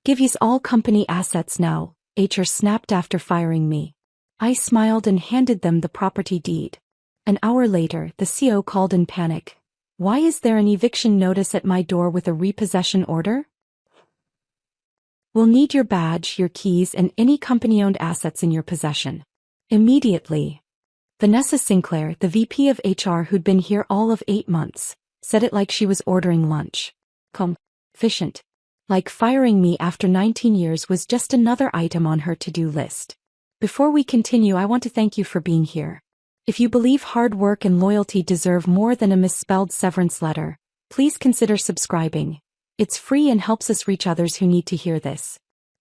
Give yous all company assets now, HR snapped after firing me. I smiled and handed them the property deed. An hour later, the CO called in panic. Why is there an eviction notice at my door with a repossession order? We'll need your badge, your keys, and any company-owned assets in your possession. Immediately. Vanessa Sinclair, the VP of HR who'd been here all of 8 months, said it like she was ordering lunch. Efficient. Like firing me after 19 years was just another item on her to-do list. Before we continue, I want to thank you for being here. If you believe hard work and loyalty deserve more than a misspelled severance letter, please consider subscribing. It's free and helps us reach others who need to hear this.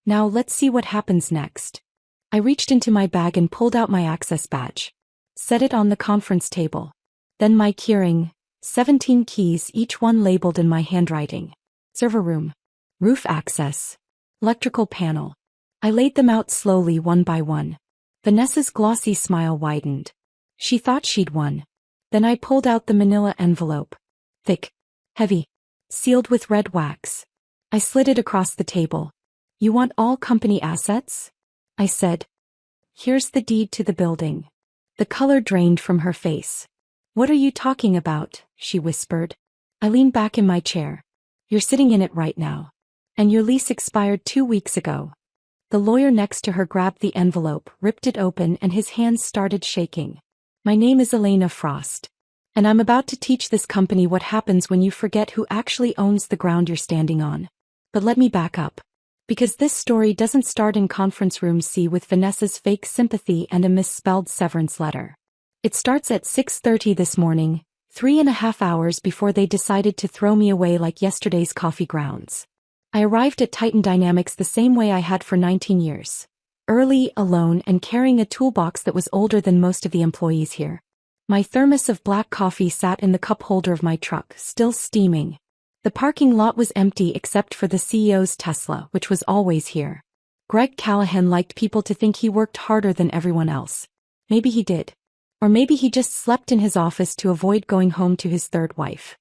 Now let's see what happens next. I reached into my bag and pulled out my access badge. Set it on the conference table. Then my keyring, 17 keys, each one labeled in my handwriting. Server room. Roof access. Electrical panel. I laid them out slowly one by one. Vanessa's glossy smile widened. She thought she'd won. Then I pulled out the manila envelope. Thick. Heavy. Sealed with red wax. I slid it across the table. You want all company assets? I said. Here's the deed to the building. The color drained from her face. What are you talking about? She whispered. I leaned back in my chair. You're sitting in it right now. And your lease expired 2 weeks ago. The lawyer next to her grabbed the envelope, ripped it open, and his hands started shaking. My name is Elena Frost. And I'm about to teach this company what happens when you forget who actually owns the ground you're standing on. But let me back up. Because this story doesn't start in conference room C with Vanessa's fake sympathy and a misspelled severance letter. It starts at 6:30 this morning, 3.5 hours before they decided to throw me away like yesterday's coffee grounds. I arrived at Titan Dynamics the same way I had for 19 years. Early, alone, and carrying a toolbox that was older than most of the employees here. My thermos of black coffee sat in the cup holder of my truck, still steaming. The parking lot was empty except for the CEO's Tesla, which was always here. Greg Callahan liked people to think he worked harder than everyone else. Maybe he did. Or maybe he just slept in his office to avoid going home to his third wife.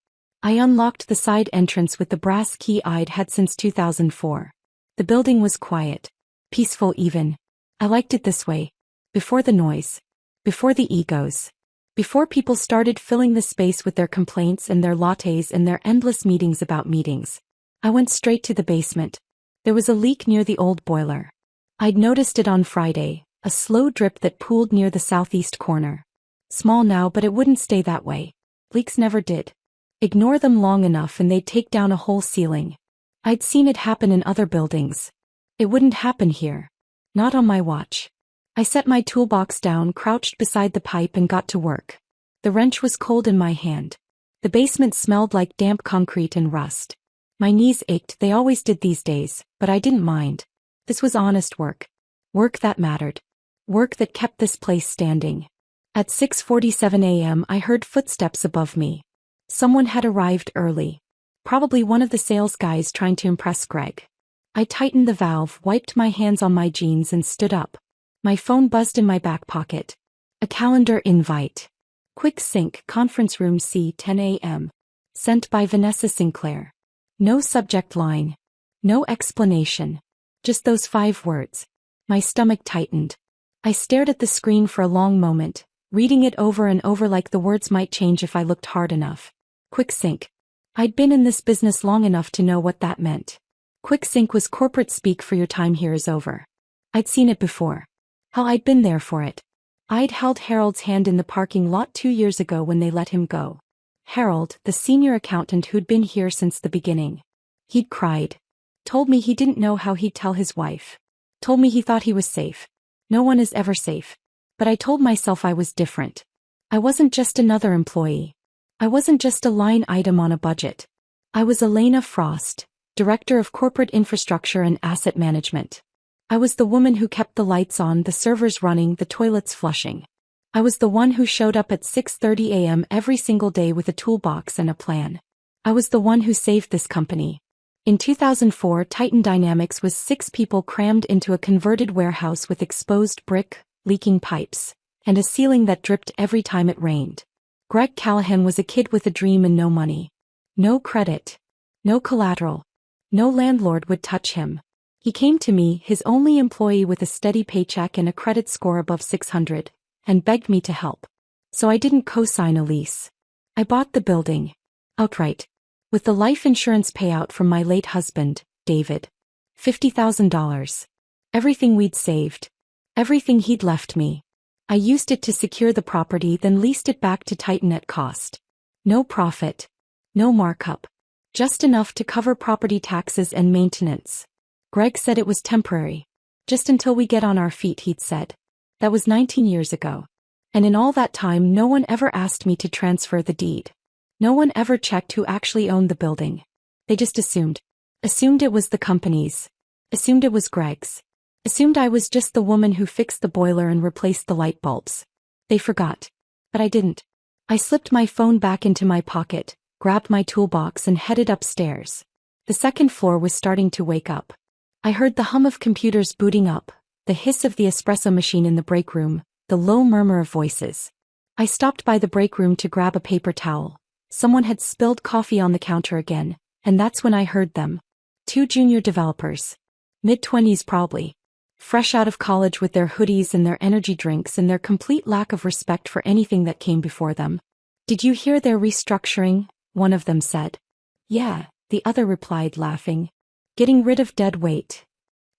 I unlocked the side entrance with the brass key I'd had since 2004. The building was quiet. Peaceful even. I liked it this way. Before the noise. Before the egos. Before people started filling the space with their complaints and their lattes and their endless meetings about meetings. I went straight to the basement. There was a leak near the old boiler. I'd noticed it on Friday, a slow drip that pooled near the southeast corner. Small now, but it wouldn't stay that way. Leaks never did. Ignore them long enough and they'd take down a whole ceiling. I'd seen it happen in other buildings. It wouldn't happen here. Not on my watch. I set my toolbox down, crouched beside the pipe, and got to work. The wrench was cold in my hand. The basement smelled like damp concrete and rust. My knees ached, they always did these days, but I didn't mind. This was honest work. Work that mattered. Work that kept this place standing. At 6:47 a.m. I heard footsteps above me. Someone had arrived early. Probably one of the sales guys trying to impress Greg. I tightened the valve, wiped my hands on my jeans, and stood up. My phone buzzed in my back pocket. A calendar invite. Quick sync, conference room C, 10 a.m. Sent by Vanessa Sinclair. No subject line. No explanation. Just those 5 words. My stomach tightened. I stared at the screen for a long moment, reading it over and over like the words might change if I looked hard enough. Quick sync. I'd been in this business long enough to know what that meant. Quick sync was corporate speak for your time here is over. I'd seen it before. Hell, I'd been there for it. I'd held Harold's hand in the parking lot 2 years ago when they let him go. Harold, the senior accountant who'd been here since the beginning. He'd cried. Told me he didn't know how he'd tell his wife. Told me he thought he was safe. No one is ever safe. But I told myself I was different. I wasn't just another employee. I wasn't just a line item on a budget. I was Elena Frost, Director of Corporate Infrastructure and Asset Management. I was the woman who kept the lights on, the servers running, the toilets flushing. I was the one who showed up at 6:30 a.m. every single day with a toolbox and a plan. I was the one who saved this company. In 2004, Titan Dynamics was 6 people crammed into a converted warehouse with exposed brick, leaking pipes, and a ceiling that dripped every time it rained. Greg Callahan was a kid with a dream and no money. No credit. No collateral. No landlord would touch him. He came to me, his only employee with a steady paycheck and a credit score above 600, and begged me to help. So I didn't co-sign a lease. I bought the building. Outright. With the life insurance payout from my late husband, David. $50,000. Everything we'd saved. Everything he'd left me. I used it to secure the property, then leased it back to Titan at cost. No profit. No markup. Just enough to cover property taxes and maintenance. Greg said it was temporary. Just until we get on our feet, he'd said. That was 19 years ago. And in all that time no one ever asked me to transfer the deed. No one ever checked who actually owned the building. They just assumed. Assumed it was the company's. Assumed it was Greg's. Assumed I was just the woman who fixed the boiler and replaced the light bulbs. They forgot. But I didn't. I slipped my phone back into my pocket, grabbed my toolbox and headed upstairs. The second floor was starting to wake up. I heard the hum of computers booting up, the hiss of the espresso machine in the break room, the low murmur of voices. I stopped by the break room to grab a paper towel. Someone had spilled coffee on the counter again, and that's when I heard them. 2 junior developers. Mid-20s probably. Fresh out of college with their hoodies and their energy drinks and their complete lack of respect for anything that came before them. Did you hear they're restructuring? One of them said. Yeah, the other replied, laughing. Getting rid of dead weight.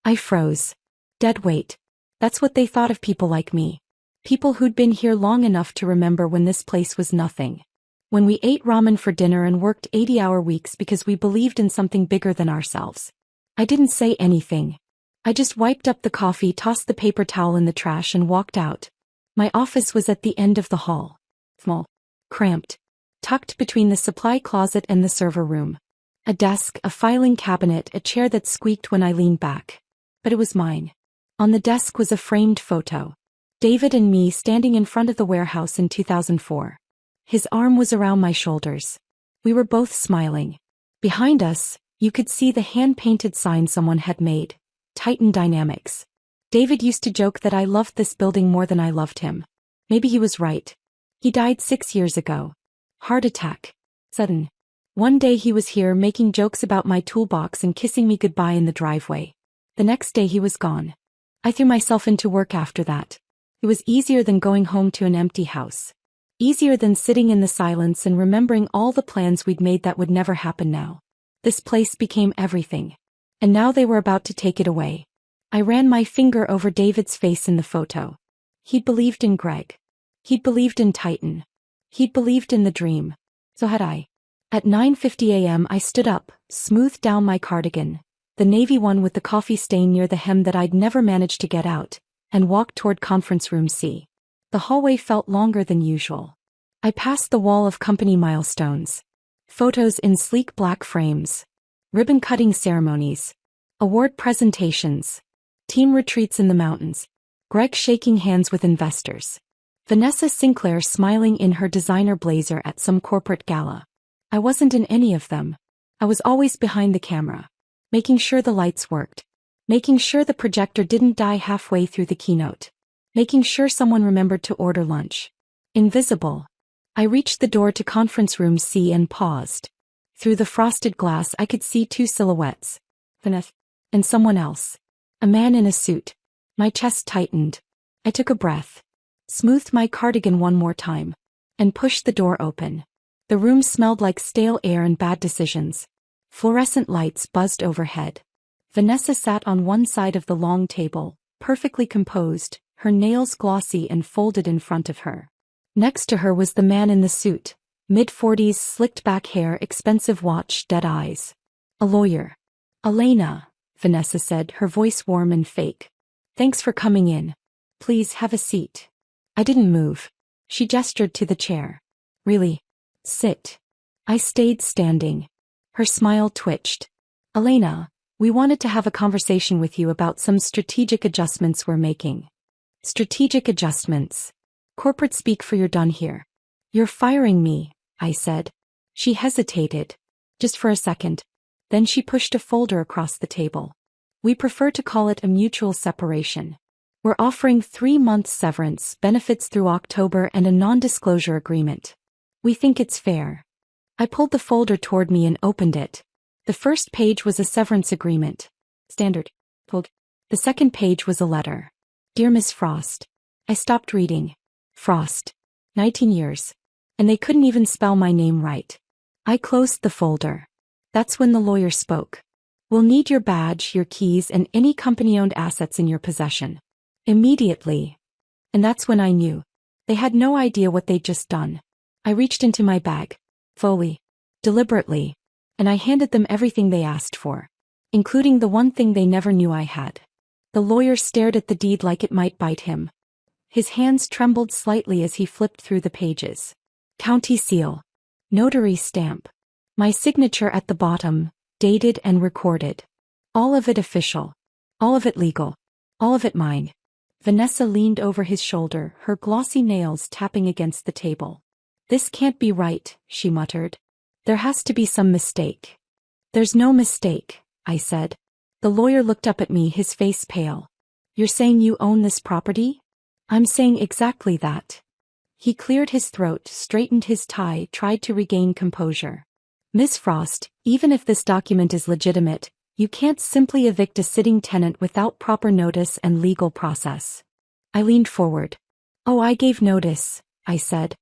I froze. Dead weight. That's what they thought of people like me. People who'd been here long enough to remember when this place was nothing. When we ate ramen for dinner and worked 80-hour weeks because we believed in something bigger than ourselves. I didn't say anything. I just wiped up the coffee, tossed the paper towel in the trash and walked out. My office was at the end of the hall. Small. Cramped. Tucked between the supply closet and the server room. A desk, a filing cabinet, a chair that squeaked when I leaned back. But it was mine. On the desk was a framed photo. David and me standing in front of the warehouse in 2004. His arm was around my shoulders. We were both smiling. Behind us, you could see the hand-painted sign someone had made. Titan Dynamics. David used to joke that I loved this building more than I loved him. Maybe he was right. He died 6 years ago. Heart attack. Sudden. One day he was here making jokes about my toolbox and kissing me goodbye in the driveway. The next day he was gone. I threw myself into work after that. It was easier than going home to an empty house. Easier than sitting in the silence and remembering all the plans we'd made that would never happen now. This place became everything. And now they were about to take it away. I ran my finger over David's face in the photo. He'd believed in Greg. He'd believed in Titan. He'd believed in the dream. So had I. At 9:50 a.m. I stood up, smoothed down my cardigan, the navy one with the coffee stain near the hem that I'd never managed to get out, and walked toward conference room C. The hallway felt longer than usual. I passed the wall of company milestones. Photos in sleek black frames. Ribbon-cutting ceremonies. Award presentations. Team retreats in the mountains. Greg shaking hands with investors. Vanessa Sinclair smiling in her designer blazer at some corporate gala. I wasn't in any of them. I was always behind the camera. Making sure the lights worked. Making sure the projector didn't die halfway through the keynote. Making sure someone remembered to order lunch. Invisible. I reached the door to conference room C and paused. Through the frosted glass I could see 2 silhouettes. Vanessa. And someone else. A man in a suit. My chest tightened. I took a breath. Smoothed my cardigan one more time. And pushed the door open. The room smelled like stale air and bad decisions. Fluorescent lights buzzed overhead. Vanessa sat on one side of the long table, perfectly composed, her nails glossy and folded in front of her. Next to her was the man in the suit, mid-40s, slicked back hair, expensive watch, dead eyes. A lawyer. Elena, Vanessa said, her voice warm and fake. Thanks for coming in. Please have a seat. I didn't move. She gestured to the chair. Really? Sit. I stayed standing. Her smile twitched. Elena, we wanted to have a conversation with you about some strategic adjustments we're making. Strategic adjustments. Corporate speak for you're done here. You're firing me, I said. She hesitated. Just for a second. Then she pushed a folder across the table. We prefer to call it a mutual separation. We're offering 3-month severance, benefits through October, and a non-disclosure agreement. We think it's fair. I pulled the folder toward me and opened it. The first page was a severance agreement. Standard. Pulled. The second page was a letter. Dear Miss Frost. I stopped reading. Frost. 19 years. And they couldn't even spell my name right. I closed the folder. That's when the lawyer spoke. We'll need your badge, your keys, and any company-owned assets in your possession. Immediately. And that's when I knew. They had no idea what they'd just done. I reached into my bag. Fully. Deliberately. And I handed them everything they asked for. Including the one thing they never knew I had. The lawyer stared at the deed like it might bite him. His hands trembled slightly as he flipped through the pages. County seal. Notary stamp. My signature at the bottom, dated and recorded. All of it official. All of it legal. All of it mine. Vanessa leaned over his shoulder, her glossy nails tapping against the table. This can't be right, she muttered. There has to be some mistake. There's no mistake, I said. The lawyer looked up at me, his face pale. You're saying you own this property? I'm saying exactly that. He cleared his throat, straightened his tie, tried to regain composure. Miss Frost, even if this document is legitimate, you can't simply evict a sitting tenant without proper notice and legal process. I leaned forward. Oh, I gave notice, I said.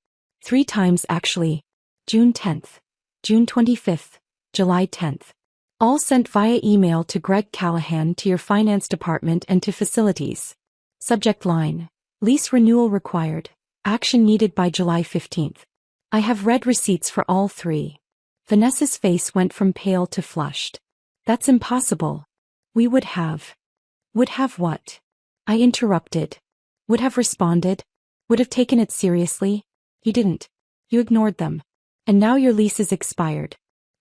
3 times actually. June 10th. June 25th. July 10th. All sent via email to Greg Callahan, to your finance department, and to facilities. Subject line. Lease renewal required. Action needed by July 15th. I have read receipts for all 3. Vanessa's face went from pale to flushed. That's impossible. We would have. Would have what? I interrupted. Would have responded. Would have taken it seriously. You didn't. You ignored them. And now your lease is expired.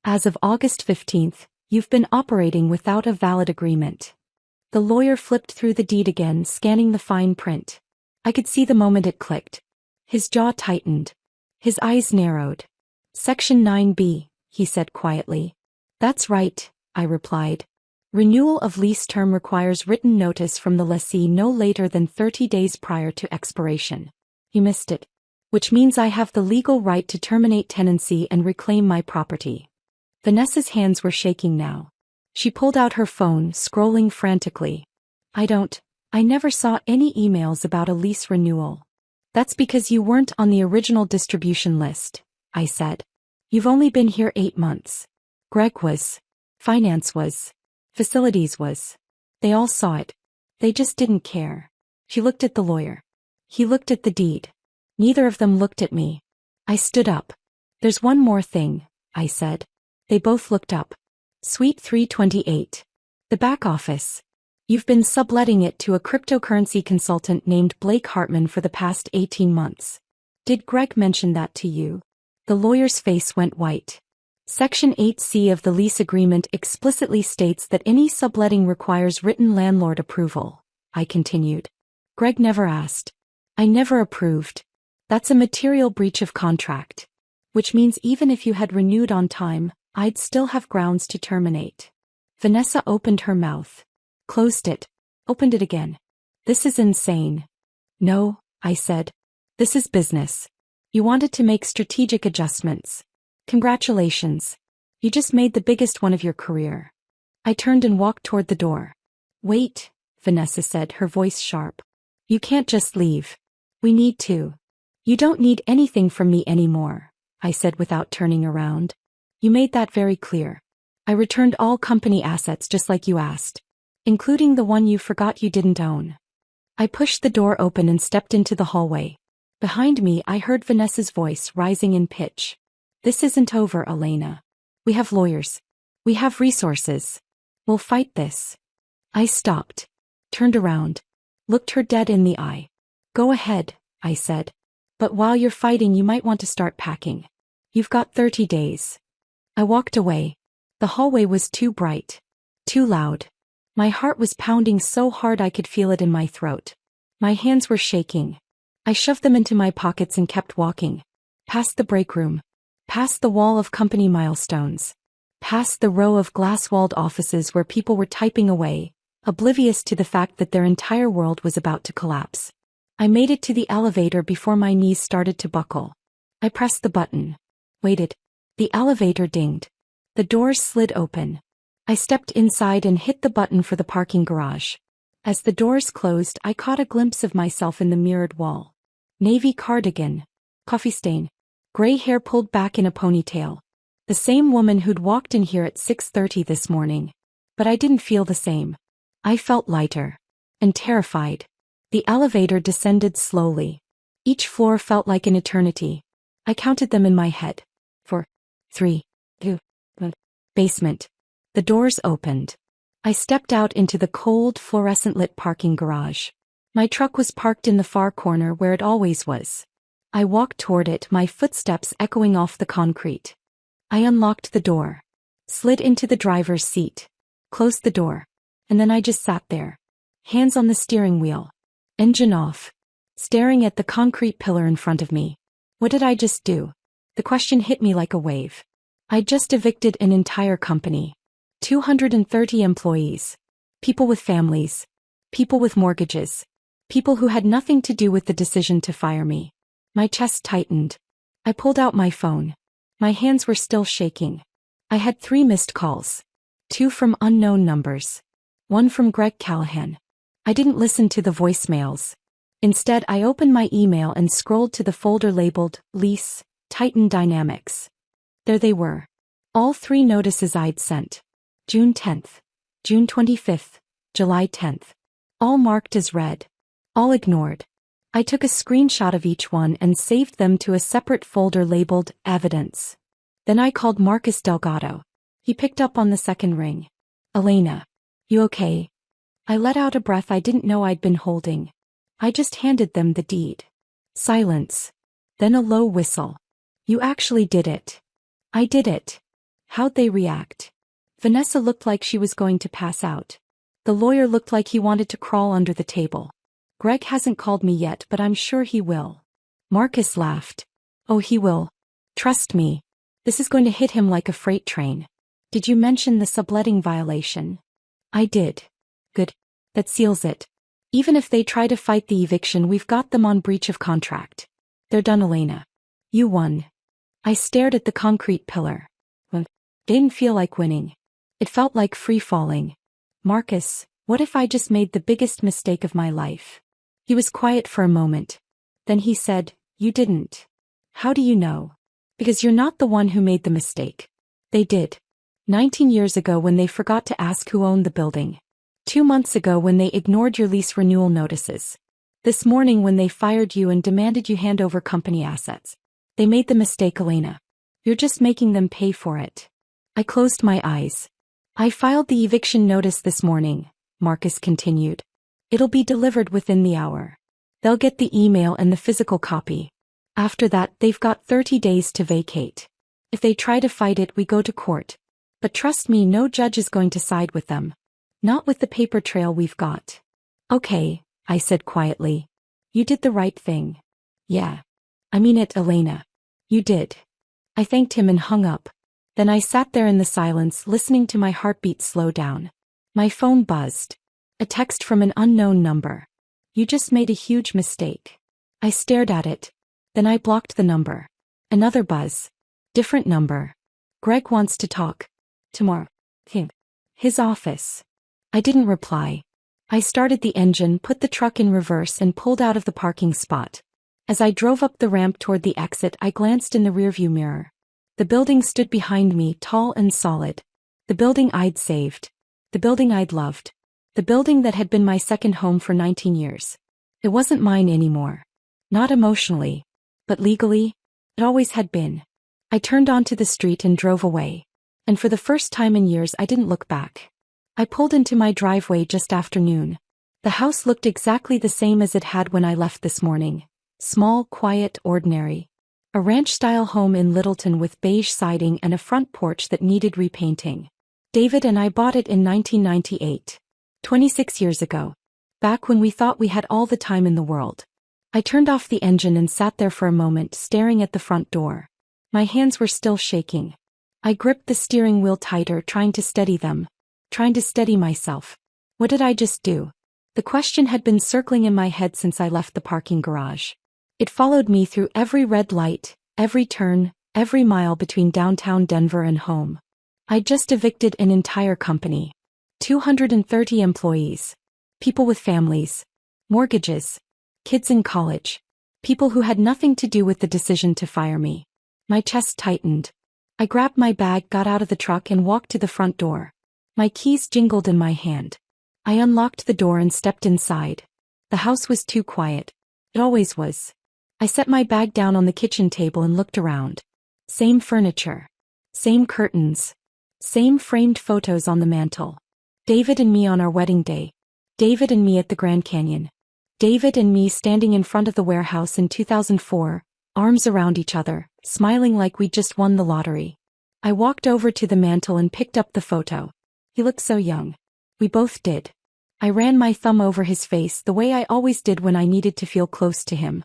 As of August 15th, you've been operating without a valid agreement. The lawyer flipped through the deed again, scanning the fine print. I could see the moment it clicked. His jaw tightened. His eyes narrowed. Section 9B, he said quietly. That's right, I replied. Renewal of lease term requires written notice from the lessee no later than 30 days prior to expiration. You missed it. Which means I have the legal right to terminate tenancy and reclaim my property. Vanessa's hands were shaking now. She pulled out her phone, scrolling frantically. I never saw any emails about a lease renewal. That's because you weren't on the original distribution list, I said. You've only been here 8 months. Greg was. Finance was. Facilities was. They all saw it. They just didn't care. She looked at the lawyer. He looked at the deed. Neither of them looked at me. I stood up. There's one more thing, I said. They both looked up. Suite 328. The back office. You've been subletting it to a cryptocurrency consultant named Blake Hartman for the past 18 months. Did Greg mention that to you? The lawyer's face went white. Section 8C of the lease agreement explicitly states that any subletting requires written landlord approval, I continued. Greg never asked. I never approved. That's a material breach of contract. Which means even if you had renewed on time, I'd still have grounds to terminate. Vanessa opened her mouth. Closed it. Opened it again. This is insane. No, I said. This is business. You wanted to make strategic adjustments. Congratulations. You just made the biggest one of your career. I turned and walked toward the door. Wait, Vanessa said, her voice sharp. You can't just leave. We need to. You don't need anything from me anymore, I said without turning around. You made that very clear. I returned all company assets just like you asked, including the one you forgot you didn't own. I pushed the door open and stepped into the hallway. Behind me, I heard Vanessa's voice rising in pitch. This isn't over, Elena. We have lawyers. We have resources. We'll fight this. I stopped, turned around, looked her dead in the eye. Go ahead, I said. But while you're fighting, you might want to start packing. You've got 30 days. I walked away. The hallway was too bright. Too loud. My heart was pounding so hard I could feel it in my throat. My hands were shaking. I shoved them into my pockets and kept walking. Past the break room. Past the wall of company milestones. Past the row of glass-walled offices where people were typing away, oblivious to the fact that their entire world was about to collapse. I made it to the elevator before my knees started to buckle. I pressed the button. Waited. The elevator dinged. The doors slid open. I stepped inside and hit the button for the parking garage. As the doors closed, I caught a glimpse of myself in the mirrored wall. Navy cardigan. Coffee stain. Gray hair pulled back in a ponytail. The same woman who'd walked in here at 6:30 this morning. But I didn't feel the same. I felt lighter. And terrified. The elevator descended slowly. Each floor felt like an eternity. I counted them in my head. 4, 3, 2, 1. Basement. The doors opened. I stepped out into the cold, fluorescent-lit parking garage. My truck was parked in the far corner where it always was. I walked toward it, my footsteps echoing off the concrete. I unlocked the door. Slid into the driver's seat. Closed the door. And then I just sat there. Hands on the steering wheel. Engine off. Staring at the concrete pillar in front of me. What did I just do? The question hit me like a wave. I'd just evicted an entire company. 230 employees. People with families. People with mortgages. People who had nothing to do with the decision to fire me. My chest tightened. I pulled out my phone. My hands were still shaking. I had 3 missed calls. 2 from unknown numbers. 1 from Greg Callahan. I didn't listen to the voicemails. Instead, I opened my email and scrolled to the folder labeled Lease, Titan Dynamics. There they were. All 3 notices I'd sent. June 10th, June 25th, July 10th. All marked as read. All ignored. I took a screenshot of each one and saved them to a separate folder labeled Evidence. Then I called Marcus Delgado. He picked up on the second ring. Elena. You okay? I let out a breath I didn't know I'd been holding. I just handed them the deed. Silence. Then a low whistle. You actually did it. I did it. How'd they react? Vanessa looked like she was going to pass out. The lawyer looked like he wanted to crawl under the table. Greg hasn't called me yet, but I'm sure he will. Marcus laughed. Oh, he will. Trust me. This is going to hit him like a freight train. Did you mention the subletting violation? I did. Good. That seals it. Even if they try to fight the eviction, we've got them on breach of contract. They're done, Elena. You won. I stared at the concrete pillar. Well, didn't feel like winning. It felt like free falling. Marcus, what if I just made the biggest mistake of my life? He was quiet for a moment. Then he said, You didn't. How do you know? Because you're not the one who made the mistake. They did. 19 years ago when they forgot to ask who owned the building. 2 months ago when they ignored your lease renewal notices. This morning when they fired you and demanded you hand over company assets. They made the mistake, Elena. You're just making them pay for it. I closed my eyes. I filed the eviction notice this morning, Marcus continued. It'll be delivered within the hour. They'll get the email and the physical copy. After that, they've got 30 days to vacate. If they try to fight it, we go to court. But trust me, no judge is going to side with them. Not with the paper trail we've got. Okay, I said quietly. You did the right thing. Yeah. I mean it, Elena. You did. I thanked him and hung up. Then I sat there in the silence, listening to my heartbeat slow down. My phone buzzed. A text from an unknown number. You just made a huge mistake. I stared at it. Then I blocked the number. Another buzz. Different number. Greg wants to talk. Tomorrow. His office. I didn't reply. I started the engine, put the truck in reverse and pulled out of the parking spot. As I drove up the ramp toward the exit, I glanced in the rearview mirror. The building stood behind me, tall and solid. The building I'd saved. The building I'd loved. The building that had been my second home for 19 years. It wasn't mine anymore. Not emotionally. But legally, it always had been. I turned onto the street and drove away. And for the first time in years, I didn't look back. I pulled into my driveway just after noon. The house looked exactly the same as it had when I left this morning. Small, quiet, ordinary. A ranch-style home in Littleton with beige siding and a front porch that needed repainting. David and I bought it in 1998. 26 years ago. Back when we thought we had all the time in the world. I turned off the engine and sat there for a moment, staring at the front door. My hands were still shaking. I gripped the steering wheel tighter, trying to steady them. Trying to steady myself. What did I just do? The question had been circling in my head since I left the parking garage. It followed me through every red light, every turn, every mile between downtown Denver and home. I'd just evicted an entire company. 230 employees. People with families. Mortgages. Kids in college. People who had nothing to do with the decision to fire me. My chest tightened. I grabbed my bag, got out of the truck and walked to the front door. My keys jingled in my hand. I unlocked the door and stepped inside. The house was too quiet. It always was. I set my bag down on the kitchen table and looked around. Same furniture. Same curtains. Same framed photos on the mantel. David and me on our wedding day. David and me at the Grand Canyon. David and me standing in front of the warehouse in 2004, arms around each other, smiling like we'd just won the lottery. I walked over to the mantel and picked up the photo. He looked so young. We both did. I ran my thumb over his face the way I always did when I needed to feel close to him.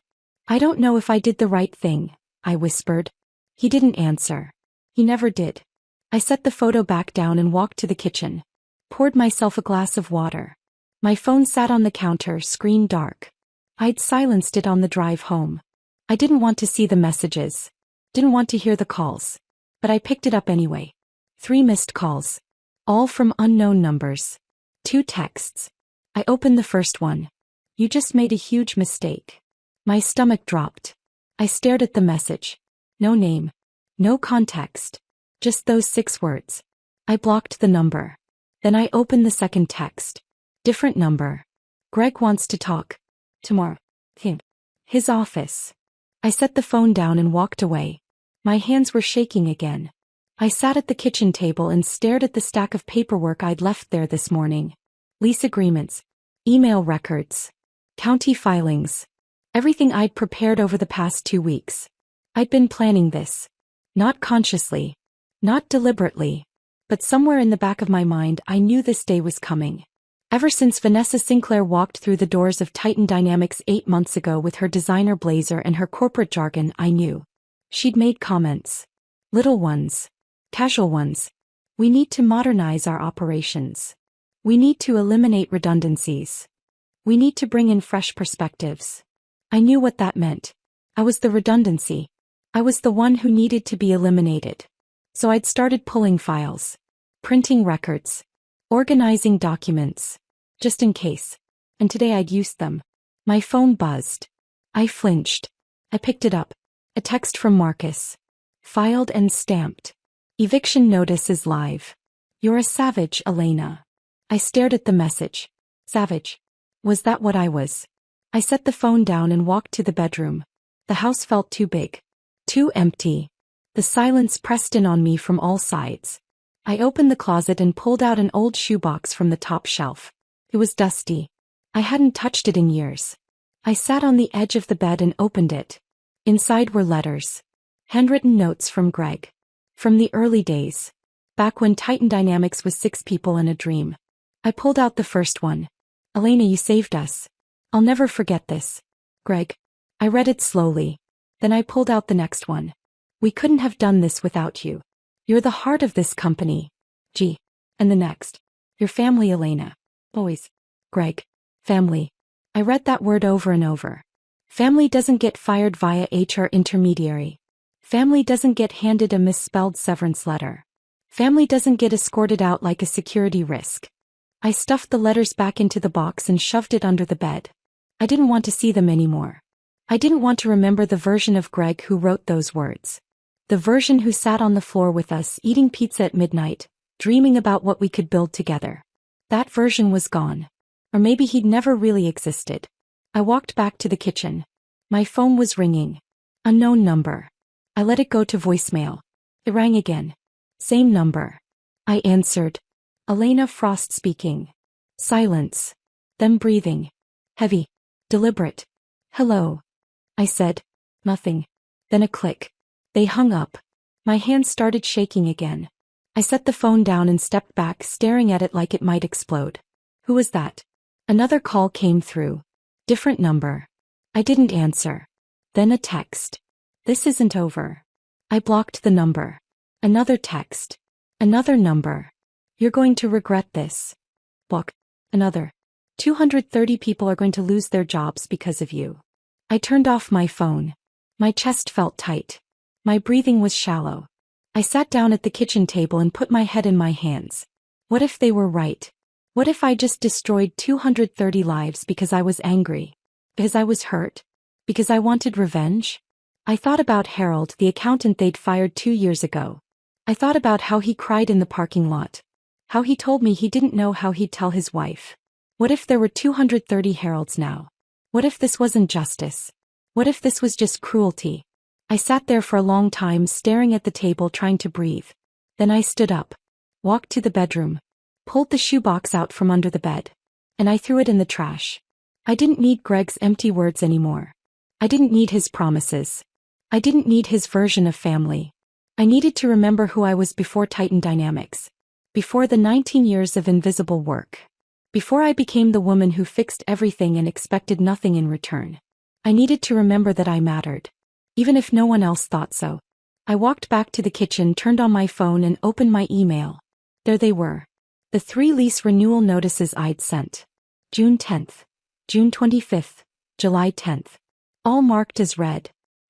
I don't know if I did the right thing, I whispered. He didn't answer. He never did. I set the photo back down and walked to the kitchen. Poured myself a glass of water. My phone sat on the counter, screen dark. I'd silenced it on the drive home. I didn't want to see the messages. Didn't want to hear the calls. But I picked it up anyway. 3 missed calls. All from unknown numbers. 2 texts. I opened the first one. You just made a huge mistake. My stomach dropped. I stared at the message. No name. No context. Just those 6 words. I blocked the number. Then I opened the second text. Different number. Greg wants to talk. Tomorrow. Him. His office. I set the phone down and walked away. My hands were shaking again. I sat at the kitchen table and stared at the stack of paperwork I'd left there this morning. Lease agreements. Email records. County filings. Everything I'd prepared over the past 2 weeks. I'd been planning this. Not consciously. Not deliberately. But somewhere in the back of my mind I knew this day was coming. Ever since Vanessa Sinclair walked through the doors of Titan Dynamics 8 months ago with her designer blazer and her corporate jargon, I knew. She'd made comments. Little ones. Casual ones. We need to modernize our operations. We need to eliminate redundancies. We need to bring in fresh perspectives. I knew what that meant. I was the redundancy. I was the one who needed to be eliminated. So I'd started pulling files. Printing records. Organizing documents. Just in case. And today I'd used them. My phone buzzed. I flinched. I picked it up. A text from Marcus. Filed and stamped. Eviction notice is live. You're a savage, Elena. I stared at the message. Savage. Was that what I was? I set the phone down and walked to the bedroom. The house felt too big. Too empty. The silence pressed in on me from all sides. I opened the closet and pulled out an old shoebox from the top shelf. It was dusty. I hadn't touched it in years. I sat on the edge of the bed and opened it. Inside were letters. Handwritten notes from Greg. From the early days. Back when Titan Dynamics was 6 people and a dream. I pulled out the first one. Elena, you saved us. I'll never forget this. Greg. I read it slowly. Then I pulled out the next one. We couldn't have done this without you. You're the heart of this company. G. And the next. Your family, Elena. Boys. Greg. Family. I read that word over and over. Family doesn't get fired via HR intermediary. Family doesn't get handed a misspelled severance letter. Family doesn't get escorted out like a security risk. I stuffed the letters back into the box and shoved it under the bed. I didn't want to see them anymore. I didn't want to remember the version of Greg who wrote those words. The version who sat on the floor with us eating pizza at midnight, dreaming about what we could build together. That version was gone. Or maybe he'd never really existed. I walked back to the kitchen. My phone was ringing. Unknown number. I let it go to voicemail. It rang again. Same number. I answered. Elena Frost speaking. Silence. Them breathing. Heavy. Deliberate. Hello. I said. Nothing. Then a click. They hung up. My hands started shaking again. I set the phone down and stepped back, staring at it like it might explode. Who was that? Another call came through. Different number. I didn't answer. Then a text. This isn't over. I blocked the number. Another text. Another number. You're going to regret this. Block. Another. 230 people are going to lose their jobs because of you. I turned off my phone. My chest felt tight. My breathing was shallow. I sat down at the kitchen table and put my head in my hands. What if they were right? What if I just destroyed 230 lives because I was angry? Because I was hurt? Because I wanted revenge? I thought about Harold, the accountant they'd fired 2 years ago. I thought about how he cried in the parking lot. How he told me he didn't know how he'd tell his wife. What if there were 230 Harolds now? What if this wasn't justice? What if this was just cruelty? I sat there for a long time staring at the table trying to breathe. Then I stood up, walked to the bedroom, pulled the shoebox out from under the bed, and I threw it in the trash. I didn't need Greg's empty words anymore. I didn't need his promises. I didn't need his version of family. I needed to remember who I was before Titan Dynamics. Before the 19 years of invisible work. Before I became the woman who fixed everything and expected nothing in return. I needed to remember that I mattered. Even if no one else thought so. I walked back to the kitchen, turned on my phone and opened my email. There they were. The 3 lease renewal notices I'd sent. June 10th, June 25th, July 10th. All marked as read.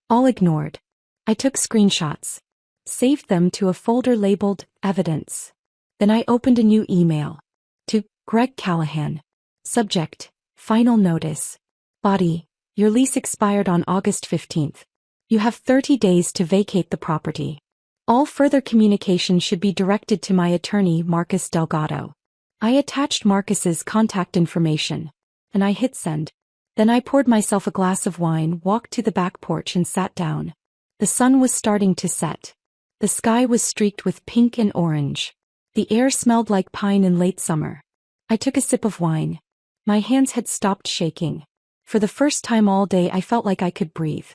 All ignored. I took screenshots. Saved them to a folder labeled Evidence. Then I opened a new email. To Greg Callahan. Subject, Final Notice. Body, your lease expired on August 15th. You have 30 days to vacate the property. All further communication should be directed to my attorney, Marcus Delgado. I attached Marcus's contact information. And I hit send. Then I poured myself a glass of wine, walked to the back porch and sat down. The sun was starting to set. The sky was streaked with pink and orange. The air smelled like pine in late summer. I took a sip of wine. My hands had stopped shaking. For the first time all day I felt like I could breathe.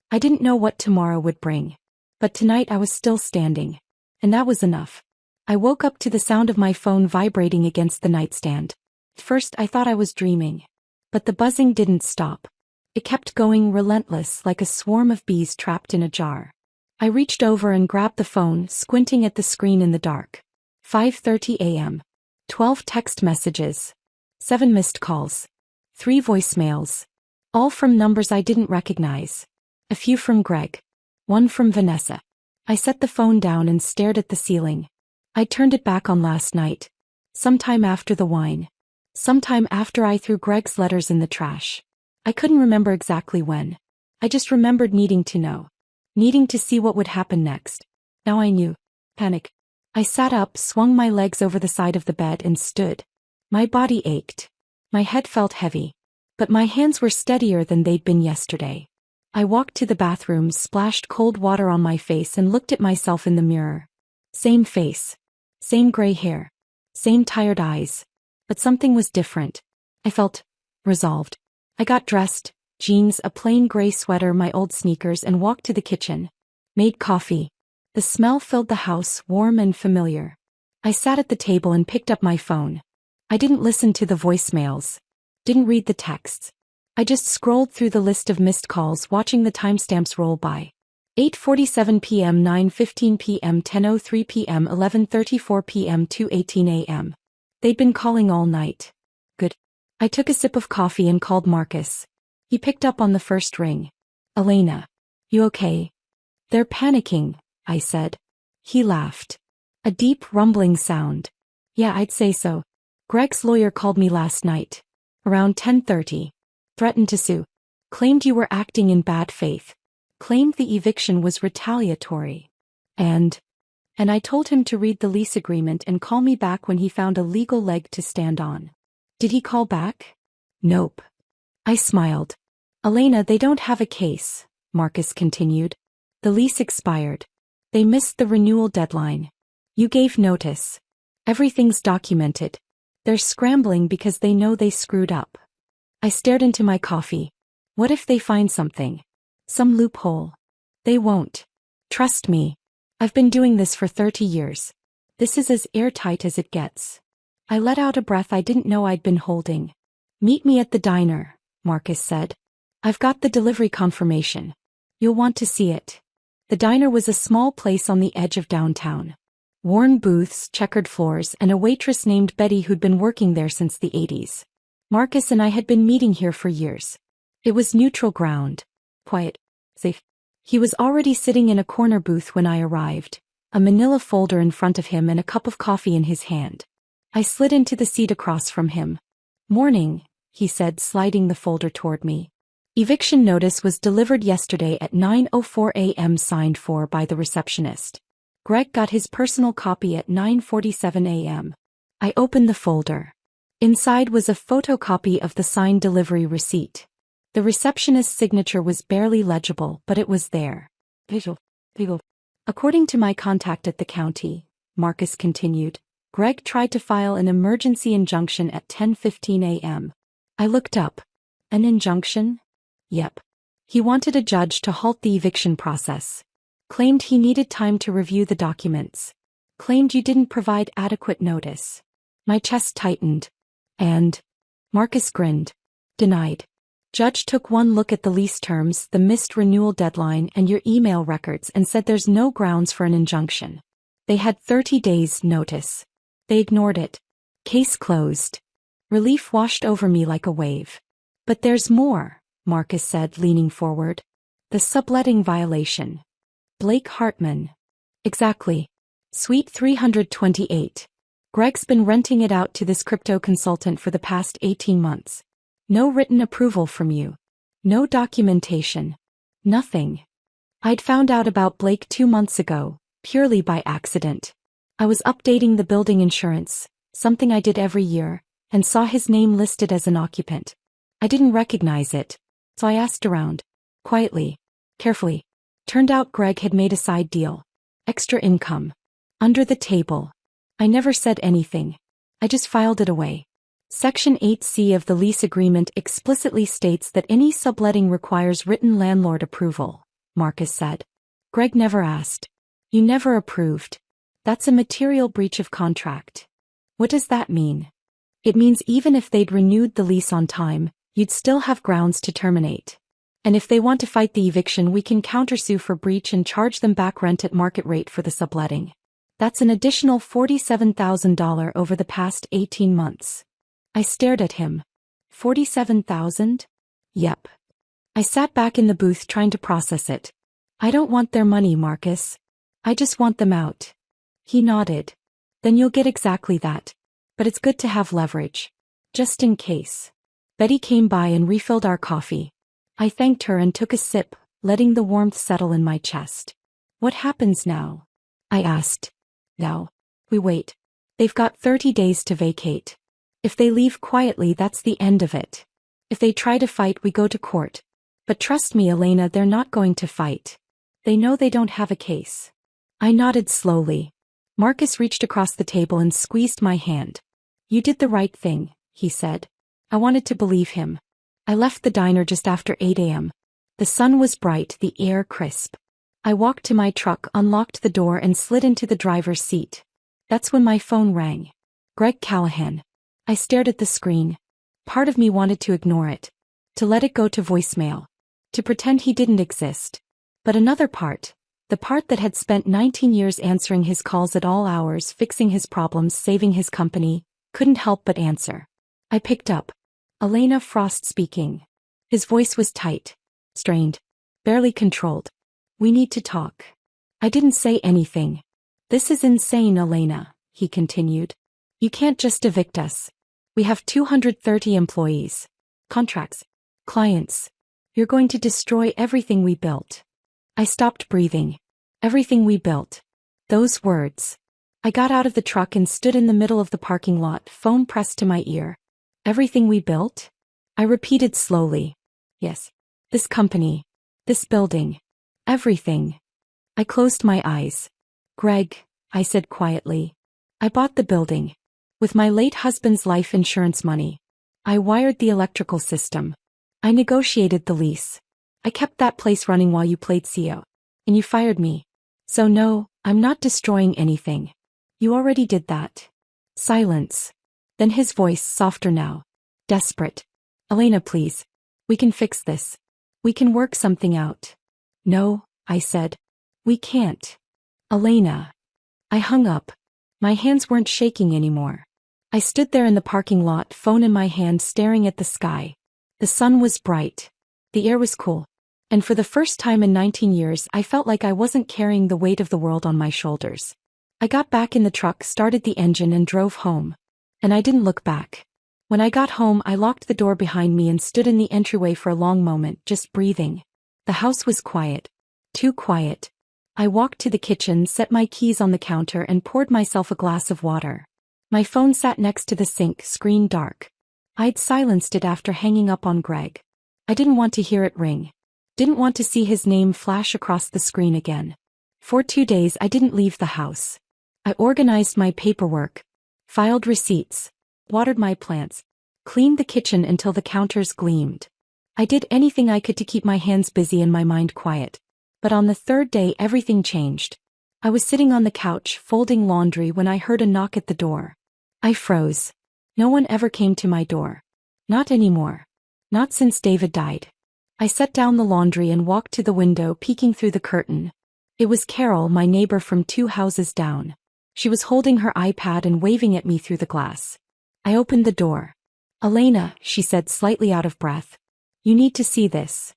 I didn't know what tomorrow would bring. But tonight I was still standing. And that was enough. I woke up to the sound of my phone vibrating against the nightstand. At first I thought I was dreaming. But the buzzing didn't stop. It kept going, relentless, like a swarm of bees trapped in a jar. I reached over and grabbed the phone, squinting at the screen in the dark. 5:30 a.m. 12 text messages. 7 missed calls. 3 voicemails. All from numbers I didn't recognize. A few from Greg. 1 from Vanessa. I set the phone down and stared at the ceiling. I turned it back on last night. Sometime after the wine. Sometime after I threw Greg's letters in the trash. I couldn't remember exactly when. I just remembered needing to know. Needing to see what would happen next. Now I knew. Panic. I sat up, swung my legs over the side of the bed and stood. My body ached. My head felt heavy. But my hands were steadier than they'd been yesterday. I walked to the bathroom, splashed cold water on my face and looked at myself in the mirror. Same face. Same gray hair. Same tired eyes. But something was different. I felt resolved. I got dressed, jeans, a plain gray sweater, my old sneakers, and walked to the kitchen. Made coffee. The smell filled the house, warm and familiar. I sat at the table and picked up my phone. I didn't listen to the voicemails. Didn't read the texts. I just scrolled through the list of missed calls, watching the timestamps roll by. 8:47 p.m., 9:15 p.m., 10:03 p.m., 11:34 p.m., 2:18 a.m. They'd been calling all night. Good. I took a sip of coffee and called Marcus. He picked up on the first ring. Elena. You okay? They're panicking, I said. He laughed. A deep rumbling sound. Yeah, I'd say so. Greg's lawyer called me last night. Around 10:30. Threatened to sue. Claimed you were acting in bad faith. Claimed the eviction was retaliatory. And I told him to read the lease agreement and call me back when he found a legal leg to stand on. Did he call back? Nope. I smiled. Elena, they don't have a case, Marcus continued. The lease expired. They missed the renewal deadline. You gave notice. Everything's documented. They're scrambling because they know they screwed up. I stared into my coffee. What if they find something? Some loophole. They won't. Trust me. I've been doing this for 30 years. This is as airtight as it gets. I let out a breath I didn't know I'd been holding. Meet me at the diner, Marcus said. I've got the delivery confirmation. You'll want to see it. The diner was a small place on the edge of downtown. Worn booths, checkered floors, and a waitress named Betty who'd been working there since the 80s. Marcus and I had been meeting here for years. It was neutral ground. Quiet. Safe. He was already sitting in a corner booth when I arrived. a manila folder in front of him and a cup of coffee in his hand. I slid into the seat across from him. "Morning," he said, sliding the folder toward me. "Eviction notice was delivered yesterday at 9:04 a.m. signed for by the receptionist. Greg got his personal copy at 9:47 a.m. I opened the folder. Inside was a photocopy of the signed delivery receipt. The receptionist's signature was barely legible, but it was there. Visual. According to my contact at the county, Marcus continued, Greg tried to file an emergency injunction at 10:15 a.m. I looked up. An injunction? Yep. He wanted a judge to halt the eviction process. Claimed he needed time to review the documents. Claimed you didn't provide adequate notice. My chest tightened. And? Marcus grinned. Denied. Judge took one look at the lease terms, the missed renewal deadline, and your email records and said there's no grounds for an injunction. They had 30 days' notice. They ignored it. Case closed. Relief washed over me like a wave. But there's more, Marcus said, leaning forward. The subletting violation. Blake Hartman. Exactly. Suite 328. Greg's been renting it out to this crypto consultant for the past 18 months. No written approval from you. No documentation. Nothing. I'd found out about Blake 2 months ago, purely by accident. I was updating the building insurance, something I did every year, and saw his name listed as an occupant. I didn't recognize it, so I asked around. Quietly. Carefully. Turned out Greg had made a side deal. Extra income. Under the table. I never said anything. I just filed it away. Section 8C of the lease agreement explicitly states that any subletting requires written landlord approval, Marcus said. Greg never asked. You never approved. That's a material breach of contract. What does that mean? It means even if they'd renewed the lease on time, you'd still have grounds to terminate. And if they want to fight the eviction, we can countersue for breach and charge them back rent at market rate for the subletting. That's an additional $47,000 over the past 18 months. I stared at him. 47,000? Yep. I sat back in the booth trying to process it. I don't want their money, Marcus. I just want them out. He nodded. Then you'll get exactly that. But it's good to have leverage. Just in case. Betty came by and refilled our coffee. I thanked her and took a sip, letting the warmth settle in my chest. What happens now? I asked. Now. We wait. They've got 30 days to vacate. If they leave quietly, that's the end of it. If they try to fight, we go to court. But trust me, Elena, they're not going to fight. They know they don't have a case. I nodded slowly. Marcus reached across the table and squeezed my hand. You did the right thing, he said. I wanted to believe him. I left the diner just after 8 a.m. The sun was bright, the air crisp. I walked to my truck, unlocked the door, and slid into the driver's seat. That's when my phone rang. Greg Callahan. I stared at the screen. Part of me wanted to ignore it. To let it go to voicemail. To pretend he didn't exist. But another part, the part that had spent 19 years answering his calls at all hours, fixing his problems, saving his company, couldn't help but answer. I picked up. Elena Frost speaking. His voice was tight. Strained. Barely controlled. We need to talk. I didn't say anything. This is insane, Elena, he continued. You can't just evict us. We have 230 employees. Contracts. Clients. You're going to destroy everything we built. I stopped breathing. Everything we built. Those words. I got out of the truck and stood in the middle of the parking lot, phone pressed to my ear. Everything we built? I repeated slowly. Yes. This company. This building. Everything. I closed my eyes. Greg, I said quietly. I bought the building. With my late husband's life insurance money. I wired the electrical system. I negotiated the lease. I kept that place running while you played CEO. And you fired me. So no, I'm not destroying anything. You already did that. Silence. Then his voice, softer now. Desperate. Elena, please. We can fix this. We can work something out. No, I said. We can't. Elena. I hung up. My hands weren't shaking anymore. I stood there in the parking lot, phone in my hand, staring at the sky. The sun was bright. The air was cool. And for the first time in 19 years, I felt like I wasn't carrying the weight of the world on my shoulders. I got back in the truck, started the engine, and drove home. And I didn't look back. When I got home, I locked the door behind me and stood in the entryway for a long moment, just breathing. The house was quiet. Too quiet. I walked to the kitchen, set my keys on the counter, and poured myself a glass of water. My phone sat next to the sink, screen dark. I'd silenced it after hanging up on Greg. I didn't want to hear it ring. Didn't want to see his name flash across the screen again. For 2 days I didn't leave the house. I organized my paperwork, filed receipts, watered my plants, cleaned the kitchen until the counters gleamed. I did anything I could to keep my hands busy and my mind quiet. But on the 3rd day everything changed. I was sitting on the couch folding laundry when I heard a knock at the door. I froze. No one ever came to my door. Not anymore. Not since David died. I set down the laundry and walked to the window, peeking through the curtain. It was Carol, my neighbor from 2 houses down. She was holding her iPad and waving at me through the glass. I opened the door. "Elena," she said, slightly out of breath. "You need to see this."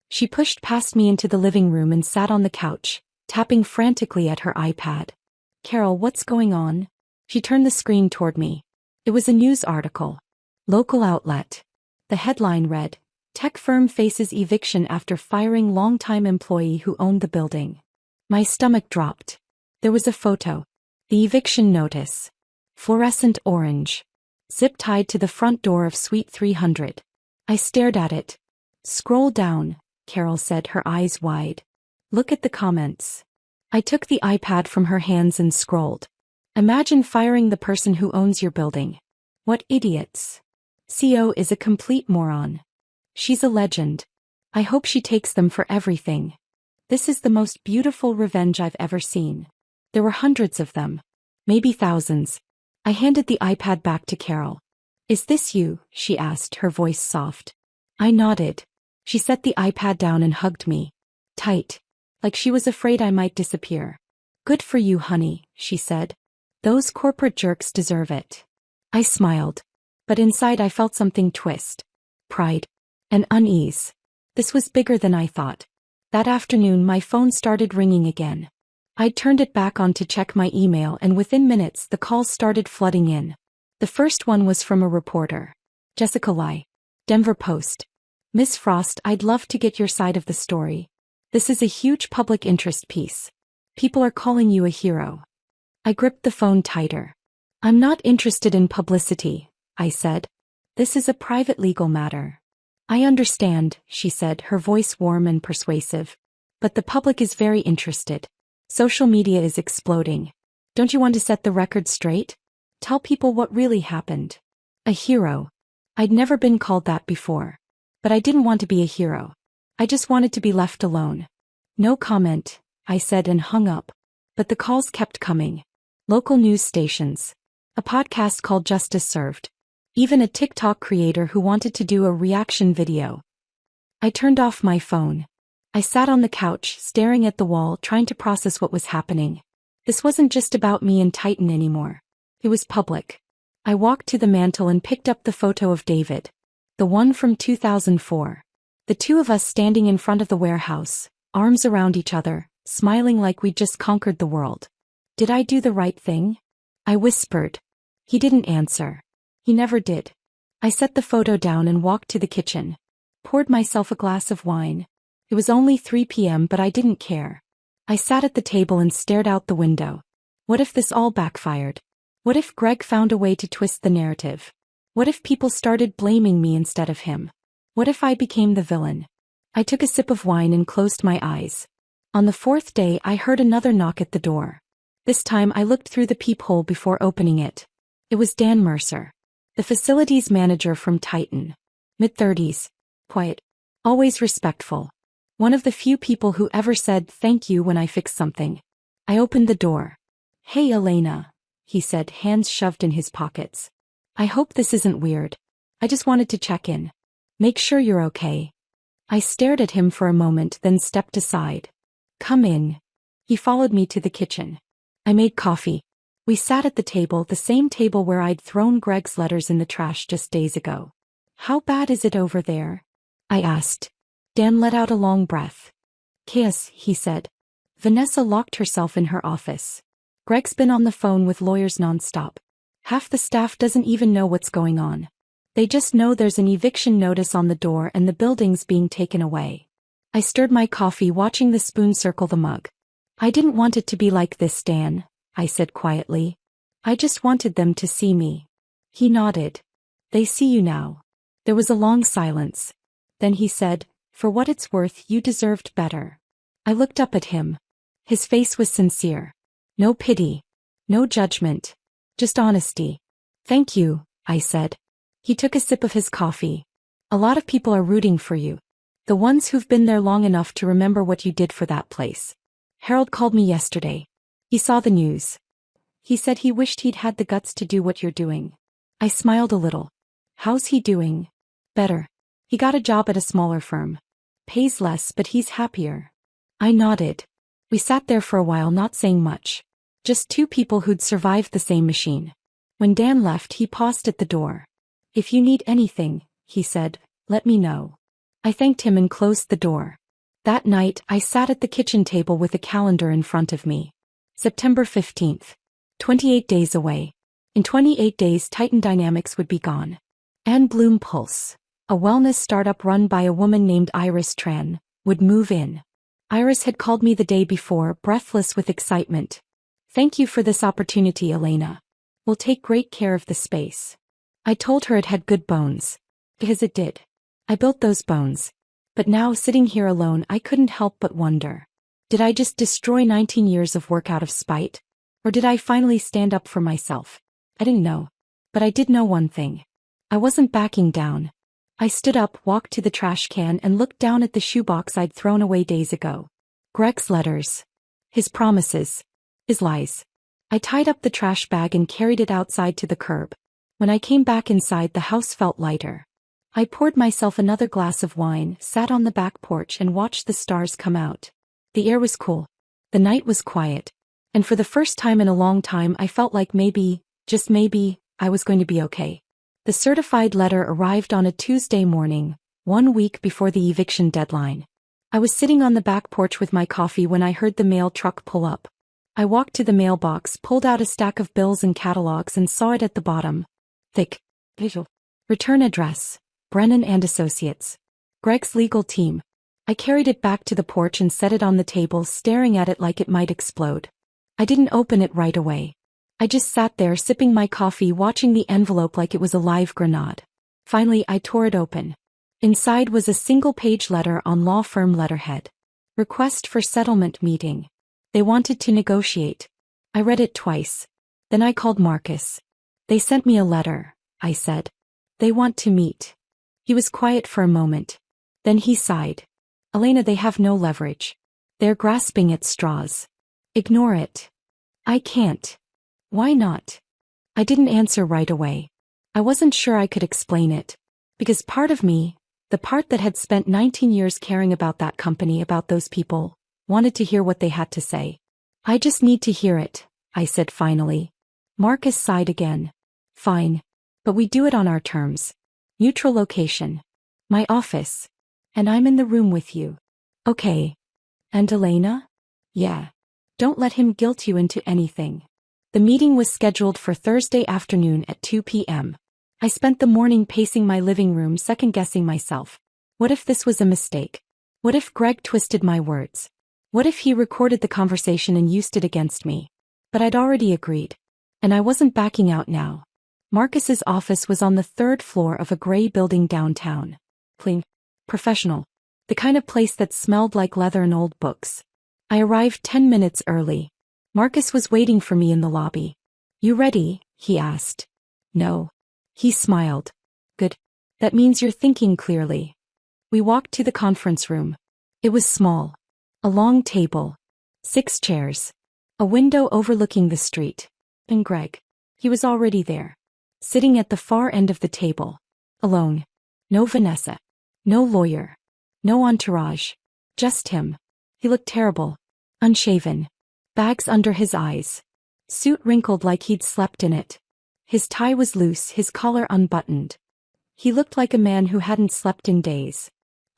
She pushed past me into the living room and sat on the couch, tapping frantically at her iPad. "Carol, what's going on?" She turned the screen toward me. It was a news article. Local outlet. The headline read, "Tech firm faces eviction after firing longtime employee who owned the building." My stomach dropped. There was a photo. The eviction notice. Fluorescent orange. Zip tied to the front door of Suite 300. I stared at it. "Scroll down," Carol said, her eyes wide. "Look at the comments." I took the iPad from her hands and scrolled. "Imagine firing the person who owns your building. What idiots. CO is a complete moron. She's a legend. I hope she takes them for everything. This is the most beautiful revenge I've ever seen." There were hundreds of them. Maybe thousands. I handed the iPad back to Carol. "Is this you?" she asked, her voice soft. I nodded. She set the iPad down and hugged me. Tight. Like she was afraid I might disappear. "Good for you, honey," she said. "Those corporate jerks deserve it." I smiled. But inside I felt something twist. Pride. And unease. This was bigger than I thought. That afternoon my phone started ringing again. I'd turned it back on to check my email, and within minutes the calls started flooding in. The first one was from a reporter. "Jessica Lai. Denver Post. Miss Frost, I'd love to get your side of the story. This is a huge public interest piece. People are calling you a hero." I gripped the phone tighter. "I'm not interested in publicity," I said. "This is a private legal matter." "I understand," she said, her voice warm and persuasive. "But the public is very interested. Social media is exploding. Don't you want to set the record straight? Tell people what really happened." A hero. I'd never been called that before. But I didn't want to be a hero. I just wanted to be left alone. "No comment," I said and hung up. But the calls kept coming. Local news stations. A podcast called Justice Served. Even a TikTok creator who wanted to do a reaction video. I turned off my phone. I sat on the couch, staring at the wall, trying to process what was happening. This wasn't just about me and Titan anymore. It was public. I walked to the mantel and picked up the photo of David. The one from 2004. The two of us standing in front of the warehouse, arms around each other, smiling like we'd just conquered the world. Did I do the right thing? I whispered. He didn't answer. He never did. I set the photo down and walked to the kitchen. Poured myself a glass of wine. It was only 3 p.m., but I didn't care. I sat at the table and stared out the window. What if this all backfired? What if Greg found a way to twist the narrative? What if people started blaming me instead of him? What if I became the villain? I took a sip of wine and closed my eyes. On the 4th day, I heard another knock at the door. This time I looked through the peephole before opening it. It was Dan Mercer, the facilities manager from Titan. Mid-30s. Quiet. Always respectful. One of the few people who ever said thank you when I fixed something. I opened the door. "Hey, Elena," he said, hands shoved in his pockets. "I hope this isn't weird. I just wanted to check in. Make sure you're okay." I stared at him for a moment, then stepped aside. "Come in." He followed me to the kitchen. I made coffee. We sat at the table, the same table where I'd thrown Greg's letters in the trash just days ago. "How bad is it over there?" I asked. Dan let out a long breath. Chaos, he said. Vanessa locked herself in her office. Greg's been on the phone with lawyers nonstop. Half the staff doesn't even know what's going on. They just know there's an eviction notice on the door and the building's being taken away. I stirred my coffee, watching the spoon circle the mug. I didn't want it to be like this, Dan, I said quietly. I just wanted them to see me. He nodded. They see you now. There was a long silence. Then he said, for what it's worth, you deserved better. I looked up at him. His face was sincere. No pity. No judgment. Just honesty. Thank you, I said. He took a sip of his coffee. A lot of people are rooting for you. The ones who've been there long enough to remember what you did for that place. Harold called me yesterday. He saw the news. He said he wished he'd had the guts to do what you're doing. I smiled a little. How's he doing? Better. He got a job at a smaller firm. Pays less, but he's happier. I nodded. We sat there for a while, not saying much. Just two people who'd survived the same machine. When Dan left, he paused at the door. If you need anything, he said, let me know. I thanked him and closed the door. That night, I sat at the kitchen table with a calendar in front of me. September 15th. 28 days away. In 28 days, Titan Dynamics would be gone. Anne Bloom Pulse, a wellness startup run by a woman named Iris Tran, would move in. Iris had called me the day before, breathless with excitement. Thank you for this opportunity, Elena. We'll take great care of the space. I told her it had good bones. Because it did. I built those bones. But now, sitting here alone, I couldn't help but wonder. Did I just destroy 19 years of work out of spite? Or did I finally stand up for myself? I didn't know. But I did know one thing. I wasn't backing down. I stood up, walked to the trash can, and looked down at the shoebox I'd thrown away days ago. Greg's letters. His promises. His lies. I tied up the trash bag and carried it outside to the curb. When I came back inside, the house felt lighter. I poured myself another glass of wine, sat on the back porch, and watched the stars come out. The air was cool. The night was quiet. And for the first time in a long time, I felt like maybe, just maybe, I was going to be okay. The certified letter arrived on a Tuesday morning, 1 week before the eviction deadline. I was sitting on the back porch with my coffee when I heard the mail truck pull up. I walked to the mailbox, pulled out a stack of bills and catalogs, and saw it at the bottom. Thick. Visual. Return address. Brennan and Associates. Greg's legal team. I carried it back to the porch and set it on the table, staring at it like it might explode. I didn't open it right away. I just sat there sipping my coffee, watching the envelope like it was a live grenade. Finally, I tore it open. Inside was a single-page letter on law firm letterhead. Request for settlement meeting. They wanted to negotiate. I read it twice. Then I called Marcus. They sent me a letter, I said. They want to meet. He was quiet for a moment. Then he sighed. Elena, they have no leverage. They're grasping at straws. Ignore it. I can't. Why not? I didn't answer right away. I wasn't sure I could explain it. Because part of me, the part that had spent 19 years caring about that company, about those people, wanted to hear what they had to say. I just need to hear it, I said finally. Marcus sighed again. Fine. But we do it on our terms. Neutral location. My office. And I'm in the room with you. Okay. And Elena? Yeah. Don't let him guilt you into anything. The meeting was scheduled for Thursday afternoon at 2 p.m. I spent the morning pacing my living room, second-guessing myself. What if this was a mistake? What if Greg twisted my words? What if he recorded the conversation and used it against me? But I'd already agreed. And I wasn't backing out now. Marcus's office was on the 3rd floor of a gray building downtown. Clean. Professional. The kind of place that smelled like leather and old books. I arrived 10 minutes early. Marcus was waiting for me in the lobby. You ready? He asked. No. He smiled. Good. That means you're thinking clearly. We walked to the conference room. It was small. A long table. 6 chairs. A window overlooking the street. And Greg. He was already there. Sitting at the far end of the table. Alone. No Vanessa. No lawyer. No entourage. Just him. He looked terrible. Unshaven. Bags under his eyes. Suit wrinkled like he'd slept in it. His tie was loose, his collar unbuttoned. He looked like a man who hadn't slept in days.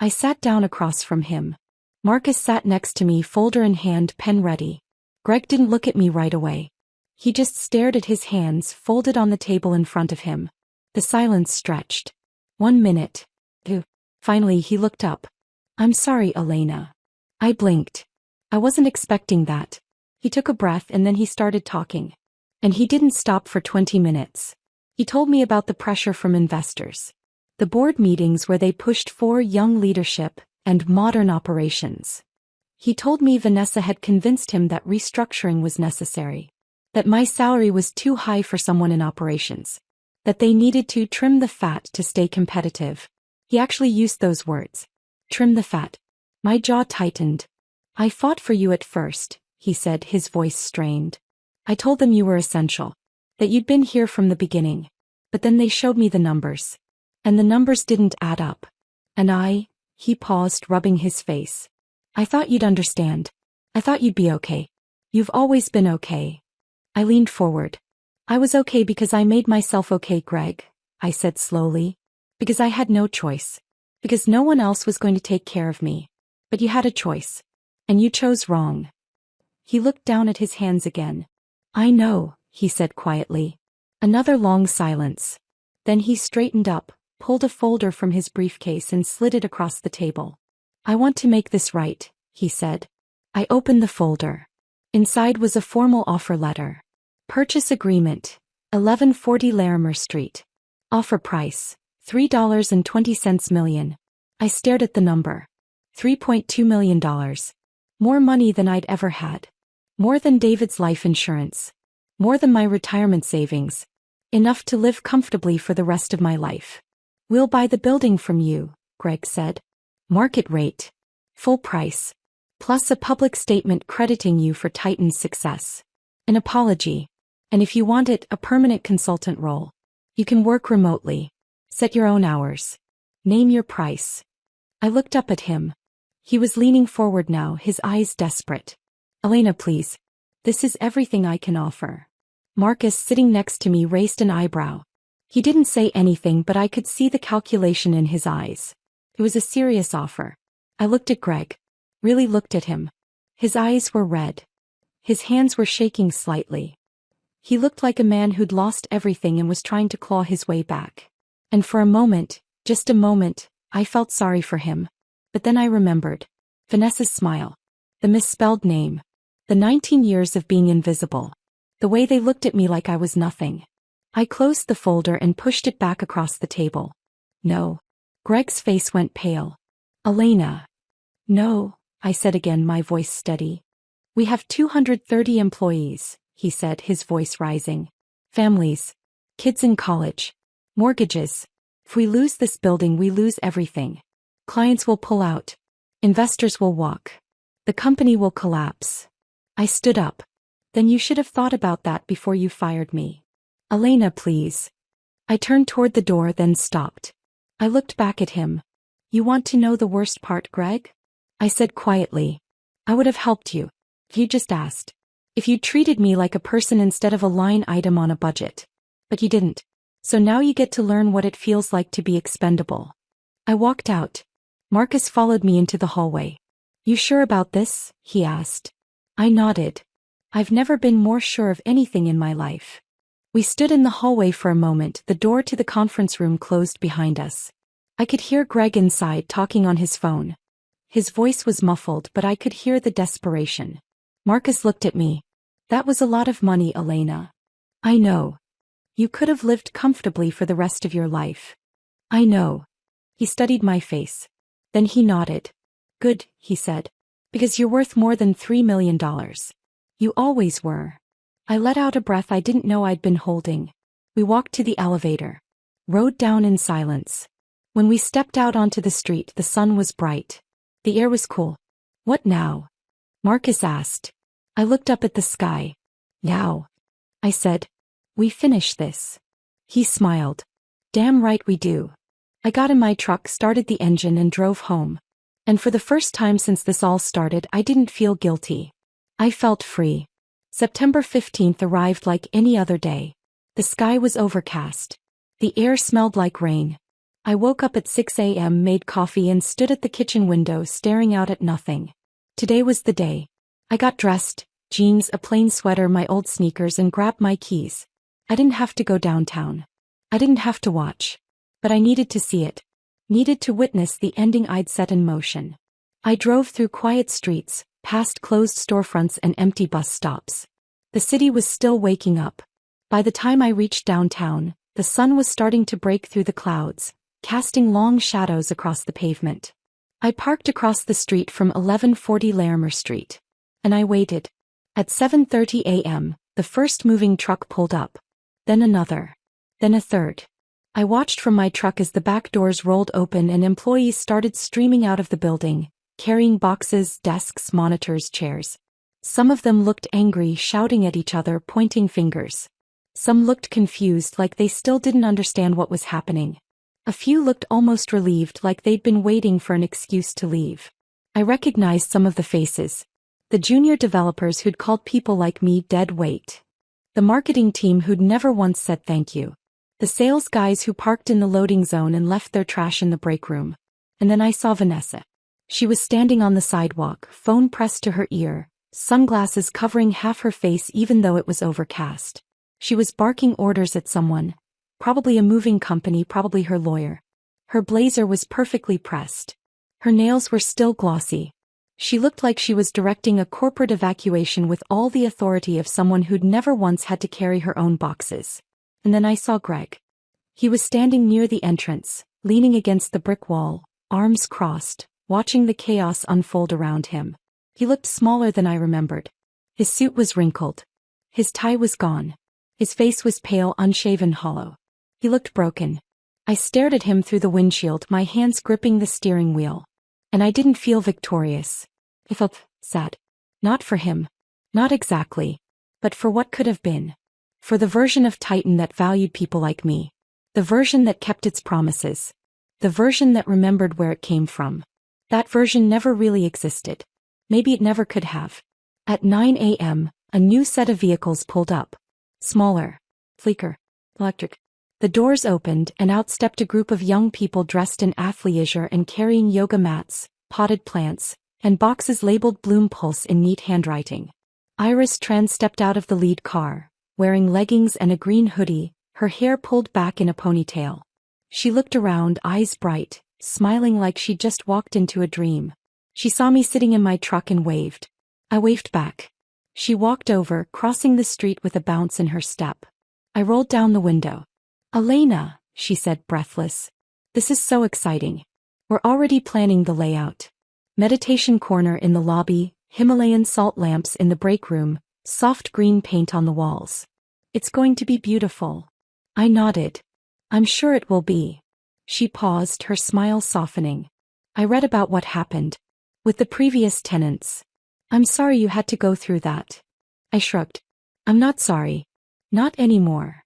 I sat down across from him. Marcus sat next to me, folder in hand, pen ready. Greg didn't look at me right away. He just stared at his hands folded on the table in front of him. The silence stretched. 1 minute. 2. Finally he looked up. I'm sorry, Elena. I blinked. I wasn't expecting that. He took a breath and then he started talking. And he didn't stop for 20 minutes. He told me about the pressure from investors. The board meetings where they pushed for young leadership and modern operations. He told me Vanessa had convinced him that restructuring was necessary. That my salary was too high for someone in operations. That they needed to trim the fat to stay competitive. He actually used those words. Trim the fat. My jaw tightened. I fought for you at first, he said, his voice strained. I told them you were essential. That you'd been here from the beginning. But then they showed me the numbers. And the numbers didn't add up. And he paused, rubbing his face. I thought you'd understand. I thought you'd be okay. You've always been okay. I leaned forward. I was okay because I made myself okay, Greg, I said slowly. Because I had no choice. Because no one else was going to take care of me. But you had a choice. And you chose wrong. He looked down at his hands again. I know, he said quietly. Another long silence. Then he straightened up, pulled a folder from his briefcase and slid it across the table. I want to make this right, he said. I opened the folder. Inside was a formal offer letter. Purchase agreement, 1140 Larimer Street. Offer price, $3.20 million. I stared at the number. $3.2 million. More money than I'd ever had. More than David's life insurance. More than my retirement savings. Enough to live comfortably for the rest of my life. We'll buy the building from you, Greg said. Market rate. Full price. Plus a public statement crediting you for Titan's success. An apology. And if you want it, a permanent consultant role. You can work remotely. Set your own hours. Name your price. I looked up at him. He was leaning forward now, his eyes desperate. Elena, please. This is everything I can offer. Marcus, sitting next to me, raised an eyebrow. He didn't say anything, but I could see the calculation in his eyes. It was a serious offer. I looked at Greg. Really looked at him. His eyes were red. His hands were shaking slightly. He looked like a man who'd lost everything and was trying to claw his way back. And for a moment, just a moment, I felt sorry for him. But then I remembered. Vanessa's smile. The misspelled name. The 19 years of being invisible. The way they looked at me like I was nothing. I closed the folder and pushed it back across the table. No. Greg's face went pale. Elena. No, I said again, my voice steady. We have 230 employees, he said, his voice rising. Families. Kids in college. Mortgages. If we lose this building, we lose everything. Clients will pull out. Investors will walk. The company will collapse. I stood up. Then you should have thought about that before you fired me. Elena, please. I turned toward the door, then stopped. I looked back at him. You want to know the worst part, Greg? I said quietly. I would have helped you. If you just asked. If you treated me like a person instead of a line item on a budget. But you didn't. So now you get to learn what it feels like to be expendable. I walked out. Marcus followed me into the hallway. You sure about this? He asked. I nodded. I've never been more sure of anything in my life. We stood in the hallway for a moment, the door to the conference room closed behind us. I could hear Greg inside talking on his phone. His voice was muffled, but I could hear the desperation. Marcus looked at me. That was a lot of money, Elena. I know. You could have lived comfortably for the rest of your life. I know. He studied my face. Then he nodded. Good, he said. Because you're worth more than $3 million. You always were. I let out a breath I didn't know I'd been holding. We walked to the elevator. Rode down in silence. When we stepped out onto the street, the sun was bright. The air was cool. What now? Marcus asked. I looked up at the sky. Now. I said. We finish this. He smiled. Damn right we do. I got in my truck, started the engine and drove home. And for the first time since this all started, I didn't feel guilty. I felt free. September 15th arrived like any other day. The sky was overcast. The air smelled like rain. I woke up at 6 a.m., made coffee and stood at the kitchen window staring out at nothing. Today was the day. I got dressed, jeans, a plain sweater, my old sneakers, and grabbed my keys. I didn't have to go downtown. I didn't have to watch. But I needed to see it. Needed to witness the ending I'd set in motion. I drove through quiet streets, past closed storefronts and empty bus stops. The city was still waking up. By the time I reached downtown, the sun was starting to break through the clouds, casting long shadows across the pavement. I parked across the street from 1140 Larimer Street. And I waited. At 7:30 a.m., the first moving truck pulled up. Then another. Then a third. I watched from my truck as the back doors rolled open and employees started streaming out of the building, carrying boxes, desks, monitors, chairs. Some of them looked angry, shouting at each other, pointing fingers. Some looked confused, like they still didn't understand what was happening. A few looked almost relieved, like they'd been waiting for an excuse to leave. I recognized some of the faces. The junior developers who'd called people like me dead weight. The marketing team who'd never once said thank you. The sales guys who parked in the loading zone and left their trash in the break room. And then I saw Vanessa. She was standing on the sidewalk, phone pressed to her ear, sunglasses covering half her face even though it was overcast. She was barking orders at someone. Probably a moving company, probably her lawyer. Her blazer was perfectly pressed. Her nails were still glossy. She looked like she was directing a corporate evacuation with all the authority of someone who'd never once had to carry her own boxes. And then I saw Greg. He was standing near the entrance, leaning against the brick wall, arms crossed, watching the chaos unfold around him. He looked smaller than I remembered. His suit was wrinkled. His tie was gone. His face was pale, unshaven, hollow. He looked broken. I stared at him through the windshield, my hands gripping the steering wheel. And I didn't feel victorious. I felt sad. Not for him. Not exactly. But for what could have been. For the version of Titan that valued people like me. The version that kept its promises. The version that remembered where it came from. That version never really existed. Maybe it never could have. At 9 a.m., a new set of vehicles pulled up. Smaller. Sleeker. Electric. The doors opened and out stepped a group of young people dressed in athleisure and carrying yoga mats, potted plants, and boxes labeled Bloom Pulse in neat handwriting. Iris Tran stepped out of the lead car, wearing leggings and a green hoodie, her hair pulled back in a ponytail. She looked around, eyes bright, smiling like she'd just walked into a dream. She saw me sitting in my truck and waved. I waved back. She walked over, crossing the street with a bounce in her step. I rolled down the window. "Elena," she said, breathless. "This is so exciting. We're already planning the layout. Meditation corner in the lobby, Himalayan salt lamps in the break room, soft green paint on the walls. It's going to be beautiful." I nodded. "I'm sure it will be." She paused, her smile softening. "I read about what happened. With the previous tenants. I'm sorry you had to go through that." I shrugged. "I'm not sorry. Not anymore."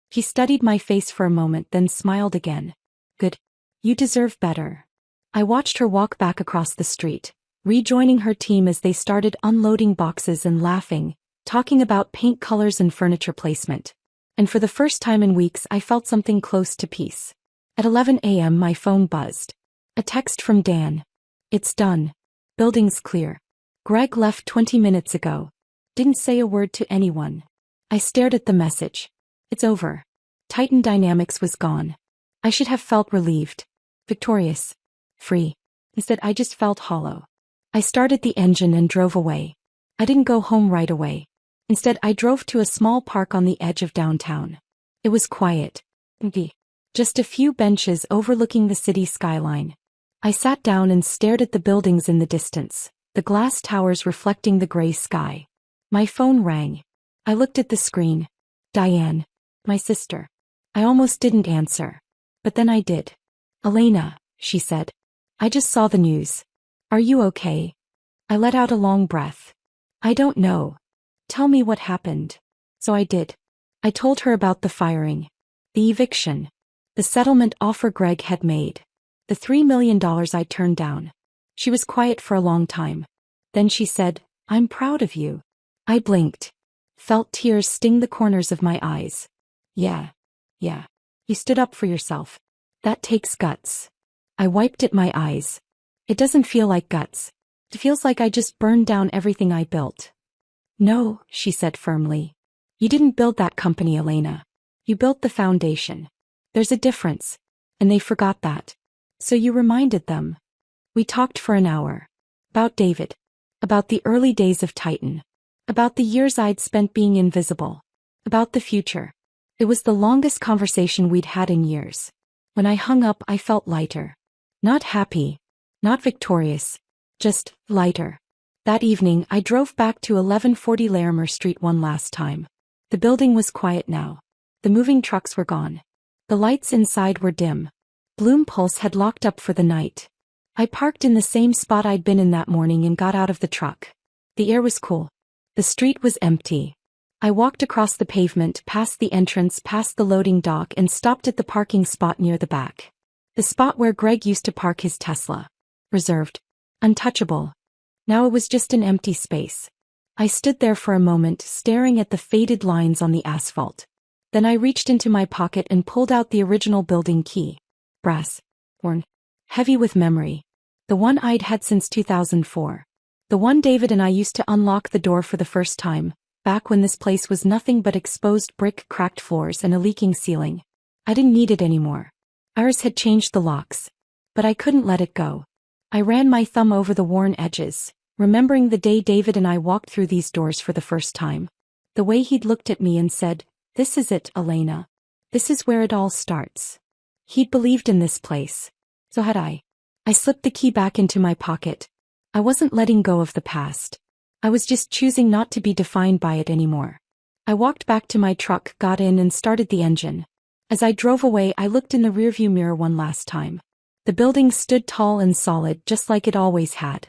He studied my face for a moment, then smiled again. "Good. You deserve better." I watched her walk back across the street, rejoining her team as they started unloading boxes and laughing, talking about paint colors and furniture placement. And for the first time in weeks I felt something close to peace. At 11 a.m. my phone buzzed. A text from Dan. "It's done. Building's clear. Greg left 20 minutes ago. Didn't say a word to anyone." I stared at the message. It's over. Titan Dynamics was gone. I should have felt relieved. Victorious. Free. Instead I just felt hollow. I started the engine and drove away. I didn't go home right away. Instead I drove to a small park on the edge of downtown. It was quiet. Empty. Just a few benches overlooking the city skyline. I sat down and stared at the buildings in the distance, the glass towers reflecting the gray sky. My phone rang. I looked at the screen. Diane. My sister. I almost didn't answer. But then I did. "Elena," she said. "I just saw the news. Are you okay?" I let out a long breath. "I don't know. Tell me what happened." So I did. I told her about the firing. The eviction. The settlement offer Greg had made. The $3 million I turned down. She was quiet for a long time. Then she said, "I'm proud of you." I blinked. Felt tears sting the corners of my eyes. Yeah. You stood up for yourself. That takes guts. I wiped at my eyes. It doesn't feel like guts. It feels like I just burned down everything I built. No, she said firmly. You didn't build that company, Elena. You built the foundation. There's a difference. And they forgot that. So you reminded them. We talked for an hour. About David. About the early days of Titan. About the years I'd spent being invisible. About the future. It was the longest conversation we'd had in years. When I hung up, I felt lighter. Not happy. Not victorious. Just lighter. That evening, I drove back to 1140 Larimer Street one last time. The building was quiet now. The moving trucks were gone. The lights inside were dim. Bloom Pulse had locked up for the night. I parked in the same spot I'd been in that morning and got out of the truck. The air was cool. The street was empty. I walked across the pavement, past the entrance, past the loading dock, and stopped at the parking spot near the back. The spot where Greg used to park his Tesla. Reserved. Untouchable. Now it was just an empty space. I stood there for a moment, staring at the faded lines on the asphalt. Then I reached into my pocket and pulled out the original building key. Brass. Worn. Heavy with memory. The one I'd had since 2004. The one David and I used to unlock the door for the first time, back when this place was nothing but exposed brick, cracked floors, and a leaking ceiling. I didn't need it anymore. Iris had changed the locks. But I couldn't let it go. I ran my thumb over the worn edges, remembering the day David and I walked through these doors for the first time. The way he'd looked at me and said, "This is it, Elena. This is where it all starts." He'd believed in this place. So had I. I slipped the key back into my pocket. I wasn't letting go of the past. I was just choosing not to be defined by it anymore. I walked back to my truck, got in, and started the engine. As I drove away, I looked in the rearview mirror one last time. The building stood tall and solid, just like it always had.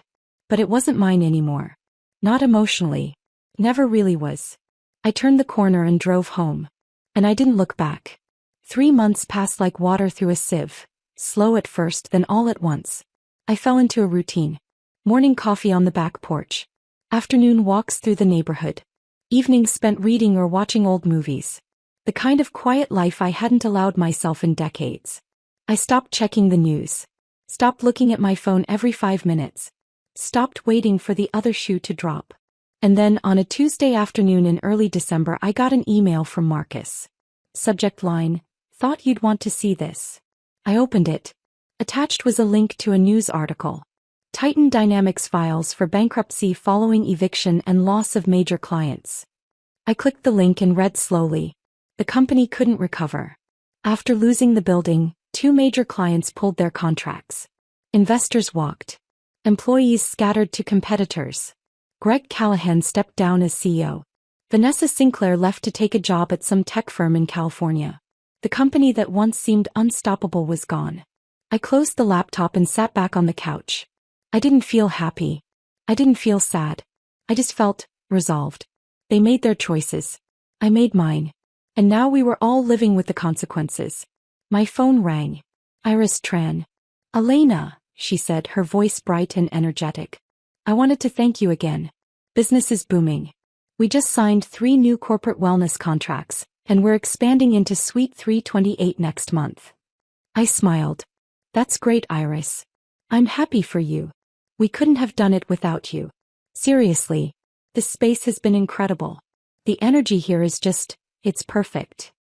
But it wasn't mine anymore. Not emotionally. Never really was. I turned the corner and drove home. And I didn't look back. 3 months passed like water through a sieve. Slow at first, then all at once. I fell into a routine. Morning coffee on the back porch. Afternoon walks through the neighborhood. Evenings spent reading or watching old movies. The kind of quiet life I hadn't allowed myself in decades. I stopped checking the news. Stopped looking at my phone every 5 minutes. Stopped waiting for the other shoe to drop. And then, on a Tuesday afternoon in early December, I got an email from Marcus. Subject line, "Thought you'd want to see this." I opened it. Attached was a link to a news article. Titan Dynamics files for bankruptcy following eviction and loss of major clients. I clicked the link and read slowly. The company couldn't recover. After losing the building, 2 major clients pulled their contracts. Investors walked. Employees scattered to competitors. Greg Callahan stepped down as CEO. Vanessa Sinclair left to take a job at some tech firm in California. The company that once seemed unstoppable was gone. I closed the laptop and sat back on the couch. I didn't feel happy. I didn't feel sad. I just felt resolved. They made their choices. I made mine. And now we were all living with the consequences. My phone rang. Iris Tran. "Elena," she said, her voice bright and energetic. "I wanted to thank you again. Business is booming. We just signed 3 new corporate wellness contracts, and we're expanding into Suite 328 next month." I smiled. "That's great, Iris. I'm happy for you. We couldn't have done it without you. Seriously, this space has been incredible. The energy here is just, it's perfect.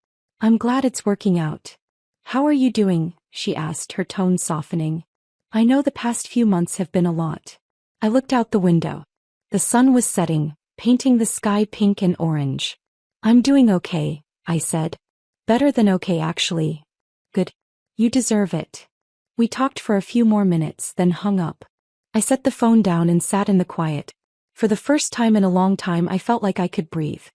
I'm glad it's working out." "How are you doing?" she asked, her tone softening. "I know the past few months have been a lot." I looked out the window. The sun was setting, painting the sky pink and orange. "I'm doing okay," I said. "Better than okay, actually." "Good. You deserve it." We talked for a few more minutes, then hung up. I set the phone down and sat in the quiet. For the first time in a long time, I felt like I could breathe.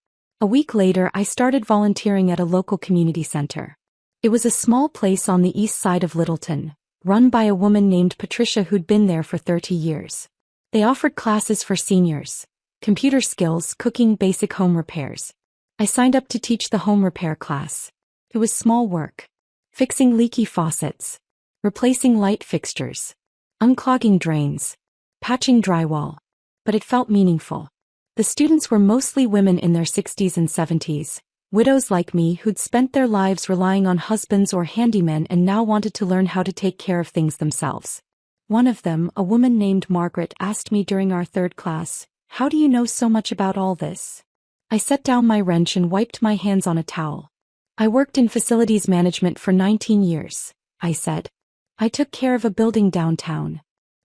A week later, I started volunteering at a local community center. It was a small place on the east side of Littleton, run by a woman named Patricia who'd been there for 30 years. They offered classes for seniors, computer skills, cooking, basic home repairs. I signed up to teach the home repair class. It was small work. Fixing leaky faucets. Replacing light fixtures. Unclogging drains. Patching drywall. But it felt meaningful. The students were mostly women in their 60s and 70s, Widows like me who'd spent their lives relying on husbands or handymen and now wanted to learn how to take care of things themselves. One of them, a woman named Margaret, asked me during our third class, "How do you know so much about all this?" I set down my wrench and wiped my hands on a towel. "I worked in facilities management for 19 years, I said. "I took care of a building downtown."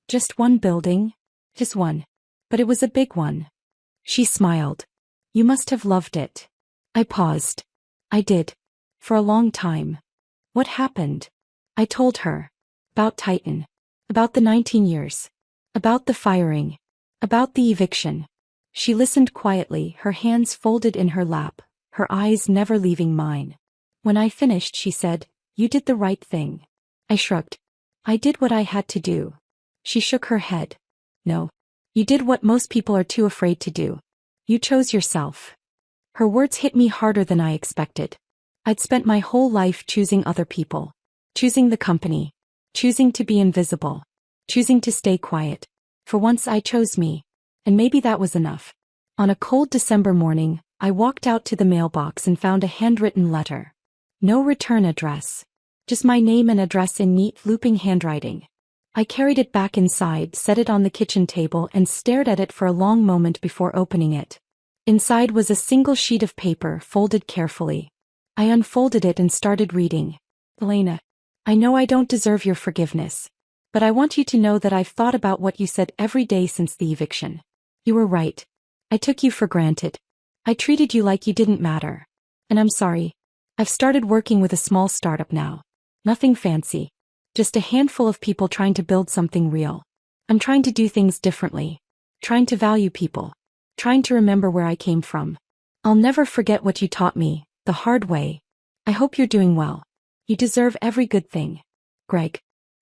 "Just one building?" "Just one. But it was a big one." She smiled. "You must have loved it." I paused. "I did. For a long time." "What happened?" I told her. About Titan. About the 19 years. About the firing. About the eviction. She listened quietly, her hands folded in her lap, her eyes never leaving mine. When I finished, she said, "You did the right thing." I shrugged. "I did what I had to do." She shook her head. "No. You did what most people are too afraid to do. You chose yourself." Her words hit me harder than I expected. I'd spent my whole life choosing other people. Choosing the company. Choosing to be invisible. Choosing to stay quiet. For once I chose me. And maybe that was enough. On a cold December morning, I walked out to the mailbox and found a handwritten letter. No return address. Just my name and address in neat, looping handwriting. I carried it back inside, set it on the kitchen table, and stared at it for a long moment before opening it. Inside was a single sheet of paper, folded carefully. I unfolded it and started reading. "Elena, I know I don't deserve your forgiveness. But I want you to know that I've thought about what you said every day since the eviction. You were right. I took you for granted. I treated you like you didn't matter. And I'm sorry. I've started working with a small startup now. Nothing fancy. Just a handful of people trying to build something real. I'm trying to do things differently. Trying to value people. Trying to remember where I came from. I'll never forget what you taught me, the hard way. I hope you're doing well. You deserve every good thing. Greg."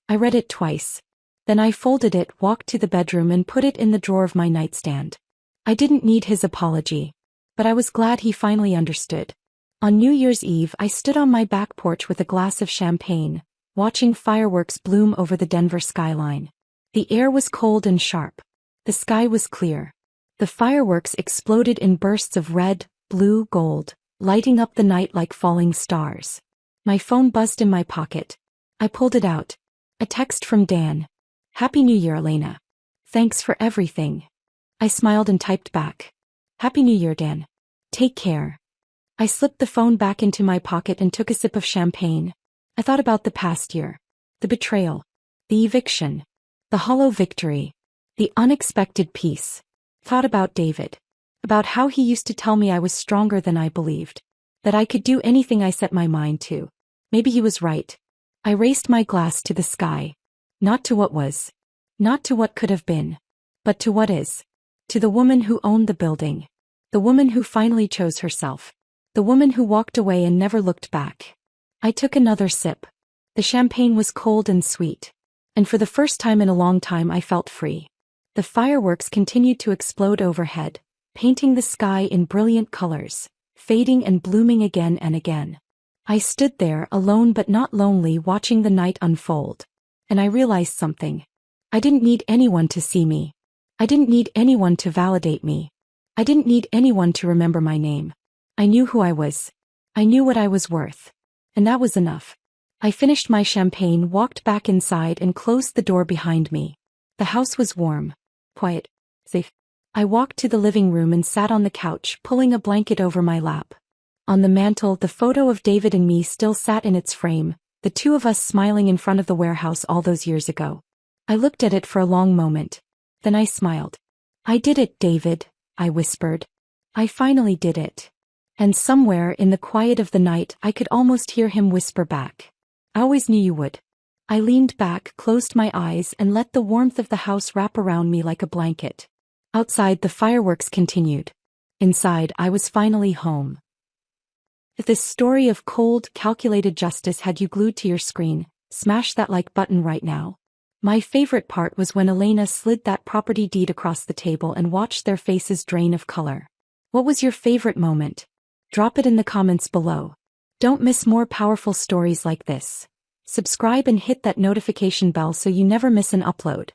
I read it twice. Then I folded it, walked to the bedroom, and put it in the drawer of my nightstand. I didn't need his apology. But I was glad he finally understood. On New Year's Eve, I stood on my back porch with a glass of champagne, watching fireworks bloom over the Denver skyline. The air was cold and sharp. The sky was clear. The fireworks exploded in bursts of red, blue, gold, lighting up the night like falling stars. My phone buzzed in my pocket. I pulled it out. A text from Dan. "Happy New Year, Elena. Thanks for everything." I smiled and typed back. "Happy New Year, Dan. Take care." I slipped the phone back into my pocket and took a sip of champagne. I thought about the past year. The betrayal. The eviction. The hollow victory. The unexpected peace. Thought about David. About how he used to tell me I was stronger than I believed. That I could do anything I set my mind to. Maybe he was right. I raised my glass to the sky. Not to what was. Not to what could have been. But to what is. To the woman who owned the building. The woman who finally chose herself. The woman who walked away and never looked back. I took another sip. The champagne was cold and sweet. And for the first time in a long time I felt free. The fireworks continued to explode overhead, painting the sky in brilliant colors, fading and blooming again and again. I stood there, alone but not lonely, watching the night unfold. And I realized something. I didn't need anyone to see me. I didn't need anyone to validate me. I didn't need anyone to remember my name. I knew who I was. I knew what I was worth. And that was enough. I finished my champagne, walked back inside, and closed the door behind me. The house was warm, quiet, safe. I walked to the living room and sat on the couch, pulling a blanket over my lap. On the mantel, the photo of David and me still sat in its frame, the two of us smiling in front of the warehouse all those years ago. I looked at it for a long moment. Then I smiled. "I did it, David," I whispered. "I finally did it." And somewhere in the quiet of the night I could almost hear him whisper back. "I always knew you would." I leaned back, closed my eyes, and let the warmth of the house wrap around me like a blanket. Outside, the fireworks continued. Inside, I was finally home. If this story of cold, calculated justice had you glued to your screen, smash that like button right now. My favorite part was when Elena slid that property deed across the table and watched their faces drain of color. What was your favorite moment? Drop it in the comments below. Don't miss more powerful stories like this. Subscribe and hit that notification bell so you never miss an upload.